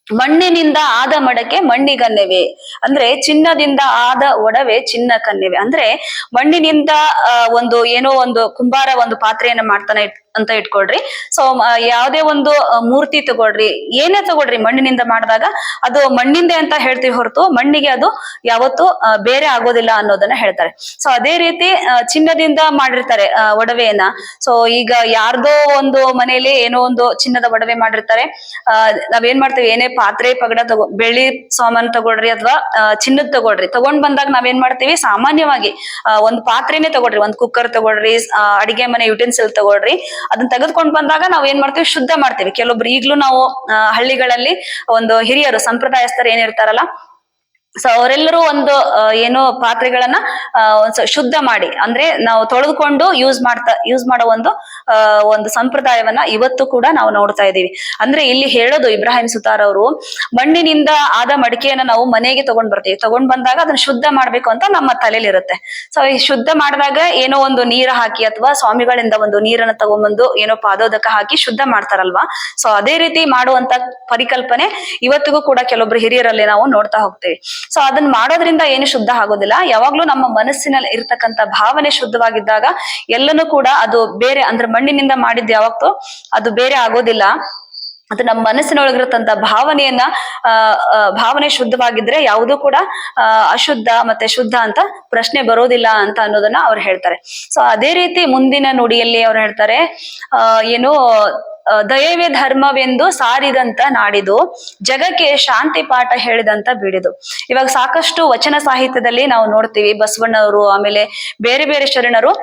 ಮಣ್ಣಿನಿಂದ ಆದ ಮಡಕೆ ಮಣ್ಣಿಗನ್ನೆವೆ, ಅಂದ್ರೆ ಚಿನ್ನದಿಂದ ಆದ ಒಡವೆ ಚಿನ್ನ ಕನ್ನೆವೆ. ಅಂದ್ರೆ ಮಣ್ಣಿನಿಂದ ಒಂದು ಏನೋ ಒಂದು ಕುಂಬಾರ ಒಂದು ಪಾತ್ರೆಯನ್ನ ಮಾಡ್ತಾನೆ ಅಂತ ಇಟ್ಕೊಳ್ರಿ. ಸೊ ಯಾವುದೇ ಒಂದು ಮೂರ್ತಿ ತಗೊಳ್ರಿ, ಏನೇ ತಗೊಳ್ರಿ, ಮಣ್ಣಿನಿಂದ ಮಾಡಿದಾಗ ಅದು ಮಣ್ಣಿಂದೆ ಅಂತ ಹೇಳ್ತೀವಿ ಹೊರತು ಮಣ್ಣಿಗೆ ಅದು ಯಾವತ್ತೂ ಬೇರೆ ಆಗೋದಿಲ್ಲ ಅನ್ನೋದನ್ನ ಹೇಳ್ತಾರೆ. ಸೊ ಅದೇ ರೀತಿ ಚಿನ್ನದಿಂದ ಮಾಡಿರ್ತಾರೆ ಒಡವೆಯನ್ನ. ಸೊ ಈಗ ಯಾರ್ದೋ ಒಂದು ಮನೆಯಲ್ಲಿ ಏನೋ ಒಂದು ಚಿನ್ನದ ಒಡವೆ ಮಾಡಿರ್ತಾರೆ. ನಾವೇನ್ ಮಾಡ್ತೀವಿ, ಏನೇ ಪಾತ್ರೆ ಪಗಡ ಬೆಳ್ಳಿ ಸಾಮಾನು ತಗೊಳ್ರಿ ಅಥವಾ ಚಿನ್ನದ ತಗೊಳ್ರಿ, ತಗೊಂಡ್ ಬಂದಾಗ ನಾವೇನ್ ಮಾಡ್ತೀವಿ, ಸಾಮಾನ್ಯವಾಗಿ ಒಂದು ಪಾತ್ರೆನೇ ತಗೊಳ್ರಿ, ಒಂದ್ ಕುಕ್ಕರ್ ತಗೊಳ್ರಿ, ಅಡಿಗೆ ಮನೆ ಯುಟೆನ್ಸಿಲ್ ತಗೊಳ್ರಿ, ಅದನ್ನ ತೆಗೆದುಕೊಂಡ್ ಬಂದಾಗ ನಾವ್ ಏನ್ ಮಾಡ್ತೀವಿ, ಶುದ್ಧ ಮಾಡ್ತೀವಿ. ಕೆಲವೊಬ್ರು ಈಗ್ಲೂ ನಾವು ಹಳ್ಳಿಗಳಲ್ಲಿ ಒಂದು ಹಿರಿಯರು ಸಂಪ್ರದಾಯಸ್ಥರು ಏನಿರ್ತಾರಲ್ಲ, ಸೊ ಅವರೆಲ್ಲರೂ ಒಂದು ಏನೋ ಪಾತ್ರೆಗಳನ್ನ ಶುದ್ಧ ಮಾಡಿ, ಅಂದ್ರೆ ನಾವು ತೊಳೆದುಕೊಂಡು ಯೂಸ್ ಮಾಡೋ ಒಂದು ಸಂಪ್ರದಾಯವನ್ನ ಇವತ್ತು ಕೂಡ ನಾವು ನೋಡ್ತಾ ಇದೀವಿ. ಅಂದ್ರೆ ಇಲ್ಲಿ ಹೇಳೋದು ಇಬ್ರಾಹಿಂ ಸುತಾರ್ ಅವರು, ಮಣ್ಣಿನಿಂದ ಆದ ಮಡಿಕೆಯನ್ನ ನಾವು ಮನೆಗೆ ತಗೊಂಡ್ ಬರ್ತೀವಿ, ತಗೊಂಡ್ ಬಂದಾಗ ಅದನ್ನ ಶುದ್ಧ ಮಾಡ್ಬೇಕು ಅಂತ ನಮ್ಮ ತಲೆಯಲ್ಲಿ ಇರುತ್ತೆ. ಸೊ ಈ ಶುದ್ಧ ಮಾಡಿದಾಗ ಏನೋ ಒಂದು ನೀರು ಹಾಕಿ ಅಥವಾ ಸ್ವಾಮಿಗಳಿಂದ ಒಂದು ನೀರನ್ನ ತಗೊಂಡ್ಬಂದು ಏನೋ ಪಾದೋದಕ ಹಾಕಿ ಶುದ್ಧ ಮಾಡ್ತಾರಲ್ವಾ. ಸೊ ಅದೇ ರೀತಿ ಮಾಡುವಂತ ಪರಿಕಲ್ಪನೆ ಇವತ್ತಿಗೂ ಕೂಡ ಕೆಲವೊಬ್ರು ಹಿರಿಯರಲ್ಲಿ ನಾವು ನೋಡ್ತಾ ಹೋಗ್ತೇವೆ. ಸೊ ಅದನ್ನ ಮಾಡೋದ್ರಿಂದ ಏನು ಶುದ್ಧ ಆಗೋದಿಲ್ಲ. ಯಾವಾಗ್ಲೂ ನಮ್ಮ ಮನಸ್ಸಿನಲ್ಲಿ ಇರ್ತಕ್ಕಂಥ ಭಾವನೆ ಶುದ್ಧವಾಗಿದ್ದಾಗ ಎಲ್ಲನೂ ಕೂಡ ಅದು ಬೇರೆ, ಅಂದ್ರೆ ಮಣ್ಣಿನಿಂದ ಮಾಡಿದ್ದು ಯಾವತ್ತೂ ಅದು ಬೇರೆ ಆಗೋದಿಲ್ಲ. ಅದು ನಮ್ಮ ಮನಸ್ಸಿನೊಳಗಿರತಂತ ಭಾವನೆ ಶುದ್ಧವಾಗಿದ್ರೆ ಯಾವುದೂ ಕೂಡ ಅಶುದ್ಧ ಮತ್ತೆ ಶುದ್ಧ ಅಂತ ಪ್ರಶ್ನೆ ಬರೋದಿಲ್ಲ ಅಂತ ಅನ್ನೋದನ್ನ ಅವ್ರು ಹೇಳ್ತಾರೆ. ಸೊ ಅದೇ ರೀತಿ ಮುಂದಿನ ನುಡಿಯಲ್ಲಿ ಅವ್ರು ಹೇಳ್ತಾರೆ, ಏನು ದಯವೇ ಧರ್ಮವೆಂದು ಸಾರಿದಂತ ನಾಡಿದು, ಜಗಕ್ಕೆ ಶಾಂತಿ ಪಾಠ ಹೇಳಿದಂತ ಬಿಡಿದು. ಇವಾಗ ಸಾಕಷ್ಟು ವಚನ ಸಾಹಿತ್ಯದಲ್ಲಿ ನಾವು ನೋಡ್ತೀವಿ, ಬಸವಣ್ಣವರು ಆಮೇಲೆ ಬೇರೆ ಬೇರೆ ಶರಣರು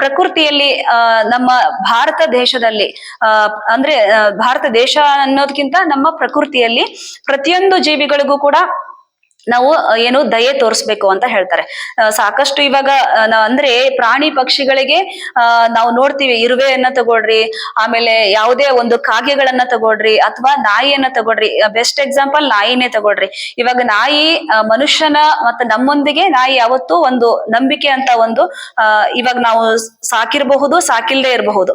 ಪ್ರಕೃತಿಯಲ್ಲಿ ನಮ್ಮ ಭಾರತ ದೇಶದಲ್ಲಿ ಅಂದ್ರೆ ಭಾರತ ದೇಶ ಅನ್ನೋದಕ್ಕಿಂತ ನಮ್ಮ ಪ್ರಕೃತಿಯಲ್ಲಿ ಪ್ರತಿಯೊಂದು ಜೀವಿಗಳಿಗೂ ಕೂಡ ನಾವು ಏನು ದಯೆ ತೋರಿಸ್ಬೇಕು ಅಂತ ಹೇಳ್ತಾರೆ. ಸಾಕಷ್ಟು ಇವಾಗ ಅಂದ್ರೆ ಪ್ರಾಣಿ ಪಕ್ಷಿಗಳಿಗೆ ನಾವು ನೋಡ್ತೀವಿ, ಇರುವೆಯನ್ನ ತಗೊಳ್ರಿ, ಆಮೇಲೆ ಯಾವುದೇ ಒಂದು ಕಾಗೆಗಳನ್ನ ತಗೊಳ್ರಿ ಅಥವಾ ನಾಯಿಯನ್ನ ತಗೊಳ್ರಿ. ಬೆಸ್ಟ್ ಎಕ್ಸಾಂಪಲ್ ನಾಯಿನೇ ತಗೊಳ್ರಿ. ಇವಾಗ ನಾಯಿ ಮನುಷ್ಯನ ಮತ್ತೆ ನಮ್ಮೊಂದಿಗೆ ನಾಯಿ ಯಾವತ್ತೂ ಒಂದು ನಂಬಿಕೆ ಅಂತ ಒಂದು ಇವಾಗ ನಾವು ಸಾಕಿರಬಹುದು, ಸಾಕಿಲ್ದೇ ಇರಬಹುದು.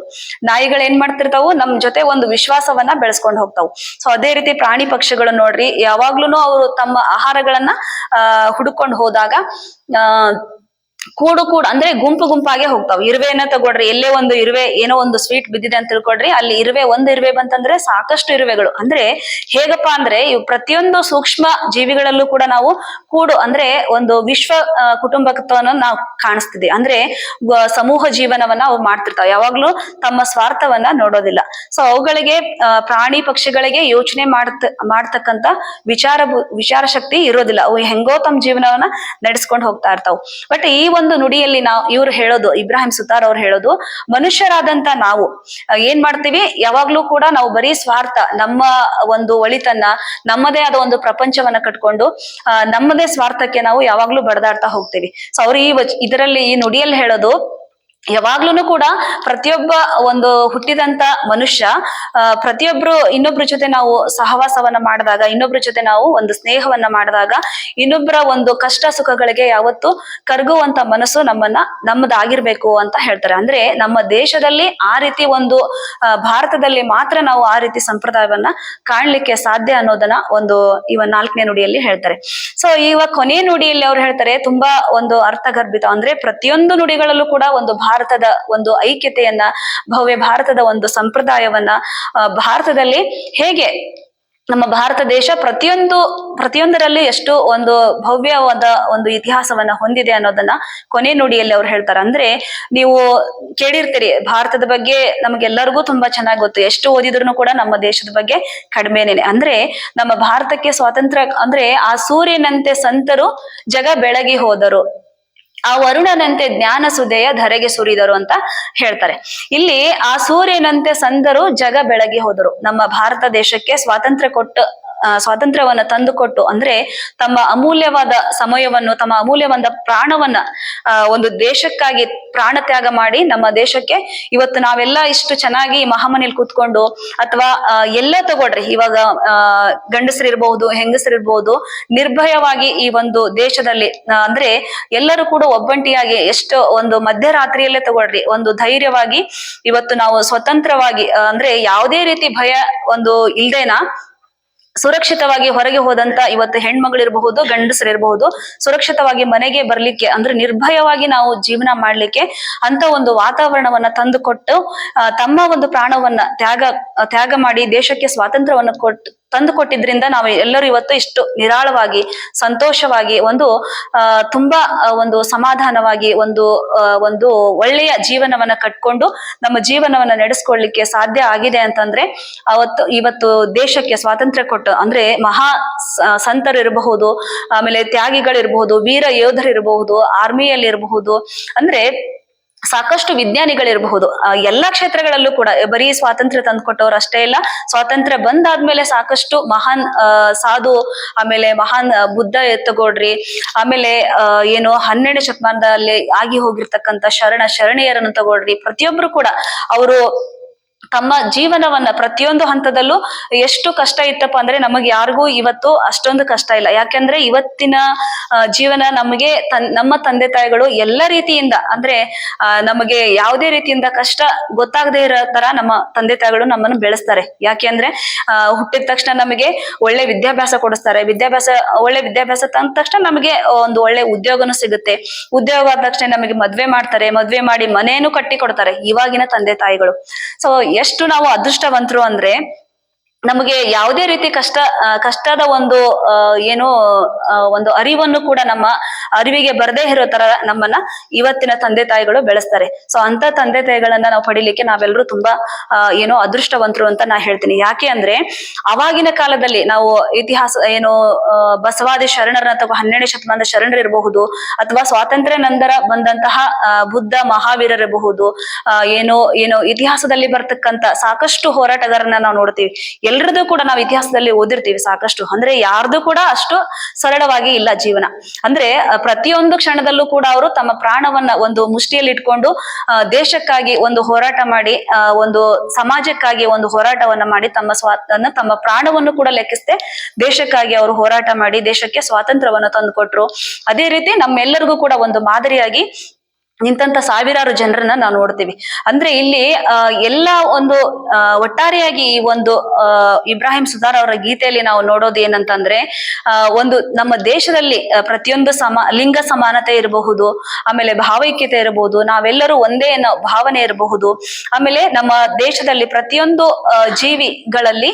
ನಾಯಿಗಳು ಏನ್ ಮಾಡ್ತಿರ್ತಾವು, ನಮ್ ಜೊತೆ ಒಂದು ವಿಶ್ವಾಸವನ್ನ ಬೆಳೆಸ್ಕೊಂಡು ಹೋಗ್ತಾವು. ಸೊ ಅದೇ ರೀತಿ ಪ್ರಾಣಿ ಪಕ್ಷಿಗಳು ನೋಡ್ರಿ, ಯಾವಾಗ್ಲೂ ಅವರು ತಮ್ಮ ಆಹಾರಗಳನ್ನ ಹುಡುಕೊಂಡು ಹೋದಾಗ ಕೂಡು ಅಂದ್ರೆ ಗುಂಪಾಗೆ ಹೋಗ್ತಾವ್. ಇರುವೆಯನ್ನ ತಗೊಳ್ರಿ, ಎಲ್ಲೇ ಒಂದು ಇರುವೆ ಏನೋ ಒಂದು ಸ್ವೀಟ್ ಬಿದ್ದಿದೆ ಅಂತ ತಿಳ್ಕೊಳ್ರಿ, ಅಲ್ಲಿ ಒಂದು ಇರುವೆ ಬಂತಂದ್ರೆ ಸಾಕಷ್ಟು ಇರುವೆಗಳು. ಅಂದ್ರೆ ಹೇಗಪ್ಪ ಅಂದ್ರೆ ಇವು ಪ್ರತಿಯೊಂದು ಸೂಕ್ಷ್ಮ ಜೀವಿಗಳಲ್ಲೂ ಕೂಡ ನಾವು ಕೂಡು ಅಂದ್ರೆ ಒಂದು ವಿಶ್ವ ಕುಟುಂಬತ್ವವನ್ನು ನಾವು ಕಾಣಿಸ್ತಿದ್ವಿ. ಅಂದ್ರೆ ಸಮೂಹ ಜೀವನವನ್ನ ಅವು ಮಾಡ್ತಿರ್ತಾವ, ಯಾವಾಗ್ಲೂ ತಮ್ಮ ಸ್ವಾರ್ಥವನ್ನ ನೋಡೋದಿಲ್ಲ. ಸೊ ಅವುಗಳಿಗೆ ಪ್ರಾಣಿ ಪಕ್ಷಿಗಳಿಗೆ ಯೋಚನೆ ಮಾಡ್ತಕ್ಕಂತ ವಿಚಾರ ಶಕ್ತಿ ಇರೋದಿಲ್ಲ. ಅವು ಹೆಂಗೋ ತಮ್ಮ ಜೀವನವನ್ನ ನಡೆಸ್ಕೊಂಡು ಹೋಗ್ತಾ ಇರ್ತಾವ. ಬಟ್ ಈ ಒಂದು ನುಡಿಯಲ್ಲಿ ಇವ್ರು ಹೇಳೋದು, ಇಬ್ರಾಹಿಂ ಸುತಾರ್ ಅವ್ರು ಹೇಳೋದು, ಮನುಷ್ಯರಾದಂತ ನಾವು ಏನ್ ಮಾಡ್ತೀವಿ, ಯಾವಾಗ್ಲೂ ಕೂಡ ನಾವು ಬರೀ ಸ್ವಾರ್ಥ, ನಮ್ಮ ಒಂದು ಒಳಿತನ್ನ, ನಮ್ಮದೇ ಆದ ಒಂದು ಪ್ರಪಂಚವನ್ನ ಕಟ್ಕೊಂಡು ನಮ್ಮದೇ ಸ್ವಾರ್ಥಕ್ಕೆ ನಾವು ಯಾವಾಗ್ಲೂ ಬಡದಾಡ್ತಾ ಹೋಗ್ತೀವಿ. ಸೊ ಅವ್ರು ಇದರಲ್ಲಿ ಈ ನುಡಿಯಲ್ಲಿ ಹೇಳೋದು, ಯಾವಾಗ್ಲೂ ಕೂಡ ಪ್ರತಿಯೊಬ್ಬ ಒಂದು ಹುಟ್ಟಿದಂತ ಮನುಷ್ಯ ಪ್ರತಿಯೊಬ್ರು ಇನ್ನೊಬ್ರ ಜೊತೆ ನಾವು ಸಹವಾಸವನ್ನ ಮಾಡಿದಾಗ, ಇನ್ನೊಬ್ರ ಜೊತೆ ನಾವು ಒಂದು ಸ್ನೇಹವನ್ನ ಮಾಡಿದಾಗ, ಇನ್ನೊಬ್ಬರ ಒಂದು ಕಷ್ಟ ಸುಖಗಳಿಗೆ ಯಾವತ್ತು ಕರಗುವಂತ ಮನಸ್ಸು ನಮ್ಮದಾಗಿರ್ಬೇಕು ಅಂತ ಹೇಳ್ತಾರೆ. ಅಂದ್ರೆ ನಮ್ಮ ದೇಶದಲ್ಲಿ ಆ ರೀತಿ ಒಂದು ಭಾರತದಲ್ಲಿ ಮಾತ್ರ ನಾವು ಆ ರೀತಿ ಸಂಪ್ರದಾಯವನ್ನ ಕಾಣ್ಲಿಕ್ಕೆ ಸಾಧ್ಯ ಅನ್ನೋದನ್ನ ಒಂದು ಇವ 4ನೇ ನುಡಿಯಲ್ಲಿ ಹೇಳ್ತಾರೆ. ಸೊ ಇವಾಗ ಕೊನೆ ನುಡಿಯಲ್ಲಿ ಅವ್ರು ಹೇಳ್ತಾರೆ, ತುಂಬಾ ಒಂದು ಅರ್ಥಗರ್ಭಿತ, ಅಂದ್ರೆ ಪ್ರತಿಯೊಂದು ನುಡಿಗಳಲ್ಲೂ ಕೂಡ ಒಂದು ಭಾರತದ ಒಂದು ಐಕ್ಯತೆಯನ್ನ, ಭವ್ಯ ಭಾರತದ ಒಂದು ಸಂಪ್ರದಾಯವನ್ನ, ಭಾರತದಲ್ಲಿ ಹೇಗೆ ನಮ್ಮ ಭಾರತ ದೇಶ ಪ್ರತಿಯೊಂದರಲ್ಲಿ ಎಷ್ಟು ಒಂದು ಭವ್ಯವಾದ ಒಂದು ಇತಿಹಾಸವನ್ನ ಹೊಂದಿದೆ ಅನ್ನೋದನ್ನ ಕೊನೆ ನುಡಿಯಲ್ಲಿ ಅವ್ರು ಹೇಳ್ತಾರೆ. ಅಂದ್ರೆ ನೀವು ಕೇಳಿರ್ತೀರಿ, ಭಾರತದ ಬಗ್ಗೆ ನಮಗೆಲ್ಲರಿಗೂ ತುಂಬಾ ಚೆನ್ನಾಗಿ ಗೊತ್ತು, ಎಷ್ಟು ಓದಿದ್ರು ಕೂಡ ನಮ್ಮ ದೇಶದ ಬಗ್ಗೆ ಕಡಿಮೆನೇನೆ. ಅಂದ್ರೆ ನಮ್ಮ ಭಾರತಕ್ಕೆ ಸ್ವಾತಂತ್ರ್ಯ ಅಂದ್ರೆ ಆ ಸೂರ್ಯನಂತೆ ಸಂತರು ಜಗ ಬೆಳಗಿ ಹೋದರು, ಆ ವರುಣನಂತೆ ಜ್ಞಾನ ಸುದೆಯ ಧರೆಗೆ ಸುರಿದರು ಅಂತ ಹೇಳ್ತಾರೆ. ಇಲ್ಲಿ ಆ ಸೂರ್ಯನಂತೆ ಸಂದರು ಜಗ ಬೆಳಗಿ ಹೋದರು. ನಮ್ಮ ಭಾರತ ದೇಶಕ್ಕೆ ಸ್ವಾತಂತ್ರ್ಯವನ್ನ ತಂದುಕೊಟ್ಟು, ಅಂದ್ರೆ ತಮ್ಮ ಅಮೂಲ್ಯವಾದ ಸಮಯವನ್ನು, ತಮ್ಮ ಅಮೂಲ್ಯವಾದ ಪ್ರಾಣವನ್ನ ಒಂದು ದೇಶಕ್ಕಾಗಿ ಪ್ರಾಣ ತ್ಯಾಗ ಮಾಡಿ ನಮ್ಮ ದೇಶಕ್ಕೆ ಇವತ್ತು ನಾವೆಲ್ಲ ಇಷ್ಟು ಚೆನ್ನಾಗಿ ಮಹಾಮನೇಲಿ ಕೂತ್ಕೊಂಡು, ಅಥವಾ ಎಲ್ಲ ತಗೊಳ್ರಿ, ಇವಾಗ ಗಂಡಸರಿರ್ಬಹುದು ಹೆಂಗಸರಿರ್ಬಹುದು, ನಿರ್ಭಯವಾಗಿ ಈ ಒಂದು ದೇಶದಲ್ಲಿ ಅಂದ್ರೆ ಎಲ್ಲರೂ ಕೂಡ ಒಬ್ಬಂಟಿಯಾಗಿ, ಎಷ್ಟು ಒಂದು ಮಧ್ಯರಾತ್ರಿಯಲ್ಲೇ ತಗೊಳ್ರಿ, ಒಂದು ಧೈರ್ಯವಾಗಿ ಇವತ್ತು ನಾವು ಸ್ವತಂತ್ರವಾಗಿ, ಅಂದ್ರೆ ಯಾವುದೇ ರೀತಿ ಭಯ ಒಂದು ಇಲ್ದೇನಾ ಸುರಕ್ಷಿತವಾಗಿ ಹೊರಗೆ ಹೋದಂತ ಇವತ್ತು ಹೆಣ್ಮಗಳಿರಬಹುದು, ಗಂಡಸರಿರಬಹುದು, ಸುರಕ್ಷಿತವಾಗಿ ಮನೆಗೆ ಬರ್ಲಿಕ್ಕೆ, ಅಂದ್ರೆ ನಿರ್ಭಯವಾಗಿ ನಾವು ಜೀವನ ಮಾಡ್ಲಿಕ್ಕೆ ಅಂತ ಒಂದು ವಾತಾವರಣವನ್ನ ತಂದುಕೊಟ್ಟು, ತಮ್ಮ ಒಂದು ಪ್ರಾಣವನ್ನ ತ್ಯಾಗ ಮಾಡಿ ದೇಶಕ್ಕೆ ಸ್ವಾತಂತ್ರ್ಯವನ್ನ ತಂದು ಕೊಟ್ಟಿದ್ರಿಂದ ನಾವು ಎಲ್ಲರೂ ಇವತ್ತು ಇಷ್ಟು ನಿರಾಳವಾಗಿ, ಸಂತೋಷವಾಗಿ, ಒಂದು ತುಂಬಾ ಒಂದು ಸಮಾಧಾನವಾಗಿ, ಒಂದು ಒಳ್ಳೆಯ ಜೀವನವನ್ನ ಕಟ್ಕೊಂಡು ನಮ್ಮ ಜೀವನವನ್ನ ನಡೆಸ್ಕೊಳ್ಲಿಕ್ಕೆ ಸಾಧ್ಯ ಆಗಿದೆ ಅಂತಂದ್ರೆ ಇವತ್ತು ದೇಶಕ್ಕೆ ಸ್ವಾತಂತ್ರ್ಯ ಕೊಟ್ಟು, ಅಂದ್ರೆ ಮಹಾ ಸಂತರಿರಬಹುದು, ಆಮೇಲೆ ತ್ಯಾಗಿಗಳಿರಬಹುದು, ವೀರ ಯೋಧರಿರಬಹುದು, ಆರ್ಮಿಯಲ್ಲಿ ಇರಬಹುದು, ಅಂದ್ರೆ ಸಾಕಷ್ಟು ವಿಜ್ಞಾನಿಗಳಿರಬಹುದು, ಎಲ್ಲಾ ಕ್ಷೇತ್ರಗಳಲ್ಲೂ ಕೂಡ ಬರೀ ಸ್ವಾತಂತ್ರ್ಯ ತಂದುಕೊಟ್ಟವ್ರು ಅಷ್ಟೇ ಇಲ್ಲ, ಸ್ವಾತಂತ್ರ್ಯ ಬಂದಾದ್ಮೇಲೆ ಸಾಕಷ್ಟು ಮಹಾನ್ ಸಾಧು, ಆಮೇಲೆ ಮಹಾನ್ ಬುದ್ಧ ತಗೊಳ್ರಿ, ಆಮೇಲೆ ಏನು 12ನೇ ಶತಮಾನದಲ್ಲಿ ಆಗಿ ಹೋಗಿರ್ತಕ್ಕಂಥ ಶರಣೆಯರನ್ನು ತಗೊಳ್ರಿ, ಪ್ರತಿಯೊಬ್ರು ಕೂಡ ಅವರು ತಮ್ಮ ಜೀವನವನ್ನ ಪ್ರತಿಯೊಂದು ಹಂತದಲ್ಲೂ ಎಷ್ಟು ಕಷ್ಟ ಇತ್ತಪ್ಪ ಅಂದ್ರೆ ನಮಗೆ ಯಾರಿಗೂ ಇವತ್ತು ಅಷ್ಟೊಂದು ಕಷ್ಟ ಇಲ್ಲ. ಯಾಕೆಂದ್ರೆ ಇವತ್ತಿನ ಜೀವನ ನಮಗೆ ನಮ್ಮ ತಂದೆ ತಾಯಿಗಳು ಎಲ್ಲ ರೀತಿಯಿಂದ, ಅಂದ್ರೆ ನಮಗೆ ಯಾವುದೇ ರೀತಿಯಿಂದ ಕಷ್ಟ ಗೊತ್ತಾಗದೇ ಇರೋ ತರ ನಮ್ಮ ತಂದೆ ತಾಯಿಗಳು ನಮ್ಮನ್ನು ಬೆಳೆಸ್ತಾರೆ. ಯಾಕೆಂದ್ರೆ ಹುಟ್ಟಿದ ತಕ್ಷಣ ನಮಗೆ ಒಳ್ಳೆ ವಿದ್ಯಾಭ್ಯಾಸ ಕೊಡಿಸ್ತಾರೆ, ಒಳ್ಳೆ ವಿದ್ಯಾಭ್ಯಾಸ ತಂದ ತಕ್ಷಣ ನಮಗೆ ಒಂದು ಒಳ್ಳೆ ಉದ್ಯೋಗನೂ ಸಿಗುತ್ತೆ, ಉದ್ಯೋಗ ಆದ ತಕ್ಷಣ ನಮಗೆ ಮದ್ವೆ ಮಾಡ್ತಾರೆ, ಮದ್ವೆ ಮಾಡಿ ಮನೆಯನ್ನು ಕಟ್ಟಿ ಕೊಡ್ತಾರೆ ಇವಾಗಿನ ತಂದೆ ತಾಯಿಗಳು. ಸೊ ಎಷ್ಟು ನಾವು ಅದೃಷ್ಟವಂತರು ಅಂದ್ರೆ ನಮಗೆ ಯಾವುದೇ ರೀತಿ ಕಷ್ಟದ ಒಂದು ಏನು ಒಂದು ಅರಿವನ್ನು ಕೂಡ ನಮ್ಮ ಅರಿವಿಗೆ ಬರದೇ ಇರೋ ತರ ನಮ್ಮನ್ನ ಇವತ್ತಿನ ತಂದೆ ತಾಯಿಗಳು ಬೆಳೆಸ್ತಾರೆ. ಸೊ ಅಂತ ತಂದೆ ತಾಯಿಗಳನ್ನ ನಾವು ಪಡಿಲಿಕ್ಕೆ ನಾವೆಲ್ಲರೂ ತುಂಬಾ ಏನೋ ಅದೃಷ್ಟವಂತರು ಅಂತ ನಾ ಹೇಳ್ತೀನಿ. ಯಾಕೆ ಅಂದ್ರೆ ಅವಾಗಿನ ಕಾಲದಲ್ಲಿ ನಾವು ಇತಿಹಾಸ ಏನು ಬಸವಾದಿ ಶರಣರನ್ನ ಅಥವಾ 12ನೇ ಶತಮಾನದ ಶರಣರಿರಬಹುದು, ಅಥವಾ ಸ್ವಾತಂತ್ರ್ಯ ನಂತರ ಬಂದಂತಹ ಬುದ್ಧ ಮಹಾವೀರರಿರಬಹುದು, ಏನೋ ಇತಿಹಾಸದಲ್ಲಿ ಬರ್ತಕ್ಕಂತ ಸಾಕಷ್ಟು ಹೋರಾಟಗಾರರನ್ನ ನಾವು ನೋಡ್ತೀವಿ. ಎಲ್ರದ್ದು ಕೂಡ ನಾವು ಇತಿಹಾಸದಲ್ಲಿ ಓದಿರ್ತೀವಿ ಸಾಕಷ್ಟು. ಅಂದ್ರೆ ಯಾರ್ದು ಕೂಡ ಅಷ್ಟು ಸರಳವಾಗಿ ಇಲ್ಲ ಜೀವನ. ಅಂದ್ರೆ ಪ್ರತಿಯೊಂದು ಕ್ಷಣದಲ್ಲೂ ಕೂಡ ಅವರು ತಮ್ಮ ಪ್ರಾಣವನ್ನ ಒಂದು ಮುಷ್ಟಿಯಲ್ಲಿ ಇಟ್ಕೊಂಡು ದೇಶಕ್ಕಾಗಿ ಒಂದು ಹೋರಾಟ ಮಾಡಿ, ಒಂದು ಸಮಾಜಕ್ಕಾಗಿ ಒಂದು ಹೋರಾಟವನ್ನ ಮಾಡಿ, ತಮ್ಮ ಪ್ರಾಣವನ್ನು ಕೂಡ ಲೆಕ್ಕಿಸದೆ ದೇಶಕ್ಕಾಗಿ ಅವರು ಹೋರಾಟ ಮಾಡಿ ದೇಶಕ್ಕೆ ಸ್ವಾತಂತ್ರ್ಯವನ್ನು ತಂದುಕೊಟ್ರು. ಅದೇ ರೀತಿ ನಮ್ಮೆಲ್ಲರಿಗೂ ಕೂಡ ಒಂದು ಮಾದರಿಯಾಗಿ ನಿಂತ ಸಾವಿರಾರು ಜನರನ್ನ ನಾವು ನೋಡ್ತೀವಿ. ಅಂದ್ರೆ ಇಲ್ಲಿ ಎಲ್ಲ ಒಂದು ಒಟ್ಟಾರೆಯಾಗಿ ಈ ಒಂದು ಇಬ್ರಾಹಿಂ ಸುತಾರ್ ಅವರ ಗೀತೆಯಲ್ಲಿ ನಾವು ನೋಡೋದು ಏನಂತಂದ್ರೆ, ಒಂದು ನಮ್ಮ ದೇಶದಲ್ಲಿ ಪ್ರತಿಯೊಂದು ಲಿಂಗ ಸಮಾನತೆ ಇರಬಹುದು, ಆಮೇಲೆ ಭಾವೈಕ್ಯತೆ ಇರಬಹುದು, ನಾವೆಲ್ಲರೂ ಒಂದೇ ಅನ್ನೋ ಭಾವನೆ ಇರಬಹುದು, ಆಮೇಲೆ ನಮ್ಮ ದೇಶದಲ್ಲಿ ಪ್ರತಿಯೊಂದು ಜೀವಿಗಳಲ್ಲಿ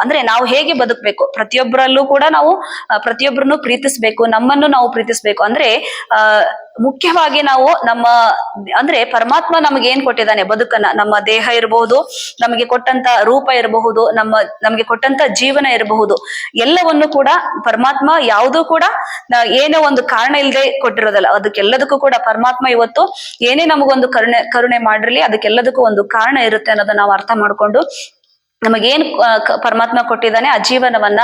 ಅಂದ್ರೆ ನಾವು ಹೇಗೆ ಬದುಕಬೇಕು, ಪ್ರತಿಯೊಬ್ಬರಲ್ಲೂ ಕೂಡ ನಾವು ಪ್ರತಿಯೊಬ್ಬರನ್ನು ಪ್ರೀತಿಸ್ಬೇಕು, ನಮ್ಮನ್ನು ನಾವು ಪ್ರೀತಿಸ್ಬೇಕು. ಅಂದ್ರೆ ಮುಖ್ಯವಾಗಿ ನಾವು ಅಂದ್ರೆ ಪರಮಾತ್ಮ ನಮಗೆ ಏನ್ ಕೊಟ್ಟಿದ್ದಾನೆ ಬದುಕನ್ನ, ನಮ್ಮ ದೇಹ ಇರಬಹುದು, ನಮಗೆ ಕೊಟ್ಟಂತ ರೂಪ ಇರಬಹುದು, ನಮಗೆ ಕೊಟ್ಟಂತ ಜೀವನ ಇರಬಹುದು, ಎಲ್ಲವನ್ನು ಕೂಡ ಪರಮಾತ್ಮ ಯಾವುದೂ ಕೂಡ ಏನೋ ಒಂದು ಕಾರಣ ಇಲ್ಲದೆ ಕೊಟ್ಟಿರೋದಲ್ಲ. ಅದಕ್ಕೆಲ್ಲದಕ್ಕೂ ಕೂಡ ಪರಮಾತ್ಮ ಇವತ್ತು ಏನೇ ನಮಗೊಂದು ಕರುಣೆ ಮಾಡಿರ್ಲಿ, ಅದಕ್ಕೆಲ್ಲದಕ್ಕೂ ಒಂದು ಕಾರಣ ಇರುತ್ತೆ ಅನ್ನೋದನ್ನ ನಾವು ಅರ್ಥ ಮಾಡ್ಕೊಂಡು, ನಮಗೇನ್ ಪರಮಾತ್ಮ ಕೊಟ್ಟಿದ್ದಾನೆ ಆ ಜೀವನವನ್ನ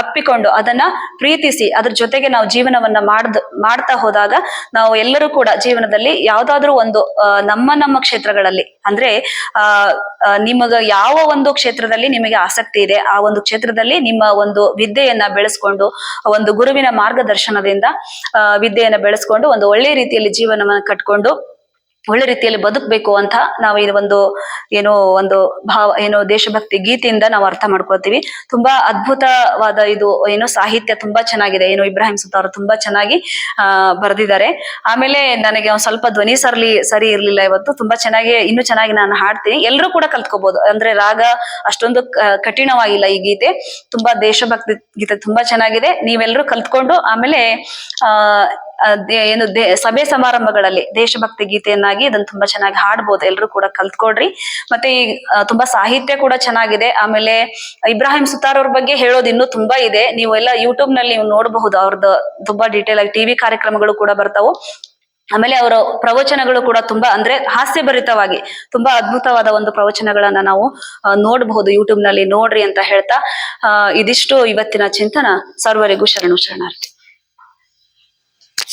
ಅಪ್ಪಿಕೊಂಡು ಅದನ್ನ ಪ್ರೀತಿಸಿ ಅದ್ರ ಜೊತೆಗೆ ನಾವು ಜೀವನವನ್ನ ಮಾಡ್ತಾ ಹೋದಾಗ ನಾವು ಎಲ್ಲರೂ ಕೂಡ ಜೀವನದಲ್ಲಿ ಯಾವ್ದಾದ್ರು ಒಂದು ನಮ್ಮ ಕ್ಷೇತ್ರಗಳಲ್ಲಿ, ಅಂದ್ರೆ ನಿಮಗ ಯಾವ ಒಂದು ಕ್ಷೇತ್ರದಲ್ಲಿ ನಿಮಗೆ ಆಸಕ್ತಿ ಇದೆ ಆ ಒಂದು ಕ್ಷೇತ್ರದಲ್ಲಿ ನಿಮ್ಮ ಒಂದು ವಿದ್ಯೆಯನ್ನ ಬೆಳೆಸ್ಕೊಂಡು, ಒಂದು ಗುರುವಿನ ಮಾರ್ಗದರ್ಶನದಿಂದ ವಿದ್ಯೆಯನ್ನ ಬೆಳೆಸ್ಕೊಂಡು ಒಂದು ಒಳ್ಳೆ ರೀತಿಯಲ್ಲಿ ಜೀವನವನ್ನ ಕಟ್ಕೊಂಡು ಒಳ್ಳೆ ರೀತಿಯಲ್ಲಿ ಬದುಕಬೇಕು ಅಂತ ನಾವು ಒಂದು ದೇಶಭಕ್ತಿ ಗೀತೆಯಿಂದ ನಾವು ಅರ್ಥ ಮಾಡ್ಕೋತೀವಿ. ತುಂಬಾ ಅದ್ಭುತವಾದ ಸಾಹಿತ್ಯ ತುಂಬಾ ಚೆನ್ನಾಗಿದೆ. ಇಬ್ರಾಹಿಂ ಸುತಾರ್ ತುಂಬಾ ಚೆನ್ನಾಗಿ ಬರೆದಿದ್ದಾರೆ. ಆಮೇಲೆ ನನಗೆ ಒಂದ್ ಸ್ವಲ್ಪ ಧ್ವನಿ ಸರಿ ಇರ್ಲಿಲ್ಲ ಇವತ್ತು. ತುಂಬಾ ಇನ್ನೂ ಚೆನ್ನಾಗಿ ನಾನು ಹಾಡ್ತೀನಿ, ಎಲ್ಲರೂ ಕೂಡ ಕಲ್ತ್ಕೋಬಹುದು. ಅಂದ್ರೆ ರಾಗ ಅಷ್ಟೊಂದು ಕಠಿಣವಾಗಿಲ್ಲ ಈ ಗೀತೆ, ತುಂಬಾ ದೇಶಭಕ್ತಿ ಗೀತೆ ತುಂಬಾ ಚೆನ್ನಾಗಿದೆ. ನೀವೆಲ್ಲರೂ ಕಲ್ತ್ಕೊಂಡು ಆಮೇಲೆ ಸಭೆ ಸಮಾರಂಭಗಳಲ್ಲಿ ದೇಶಭಕ್ತಿ ಗೀತೆಯನ್ನಾಗಿ ಇದನ್ನ ತುಂಬಾ ಚೆನ್ನಾಗಿ ಹಾಡ್ಬೋದು, ಎಲ್ರು ಕೂಡ ಕಲ್ತ್ಕೊಡ್ರಿ. ಮತ್ತೆ ಈ ತುಂಬಾ ಸಾಹಿತ್ಯ ಕೂಡ ಚೆನ್ನಾಗಿದೆ. ಆಮೇಲೆ ಇಬ್ರಾಹಿಂ ಸುತಾರ್ ಅವ್ರ ಬಗ್ಗೆ ಹೇಳೋದು ಇನ್ನೂ ತುಂಬಾ ಇದೆ. ನೀವು ಎಲ್ಲ ಯೂಟ್ಯೂಬ್ ನಲ್ಲಿ ನೀವು ನೋಡಬಹುದು, ಅವ್ರದ್ದು ತುಂಬಾ ಡೀಟೇಲ್ ಆಗಿ ಟಿವಿ ಕಾರ್ಯಕ್ರಮಗಳು ಕೂಡ ಬರ್ತಾವು. ಆಮೇಲೆ ಅವರ ಪ್ರವಚನಗಳು ಕೂಡ ತುಂಬಾ ಅಂದ್ರೆ ಹಾಸ್ಯಭರಿತವಾಗಿ ತುಂಬಾ ಅದ್ಭುತವಾದ ಒಂದು ಪ್ರವಚನಗಳನ್ನ ನಾವು ನೋಡಬಹುದು. ಯೂಟ್ಯೂಬ್ ನಲ್ಲಿ ನೋಡ್ರಿ ಅಂತ ಹೇಳ್ತಾ ಇದಿಷ್ಟು ಇವತ್ತಿನ ಚಿಂತನ. ಸರ್ವರಿಗೂ ಶರಣು ಶರಣಾರ್ಥಿ.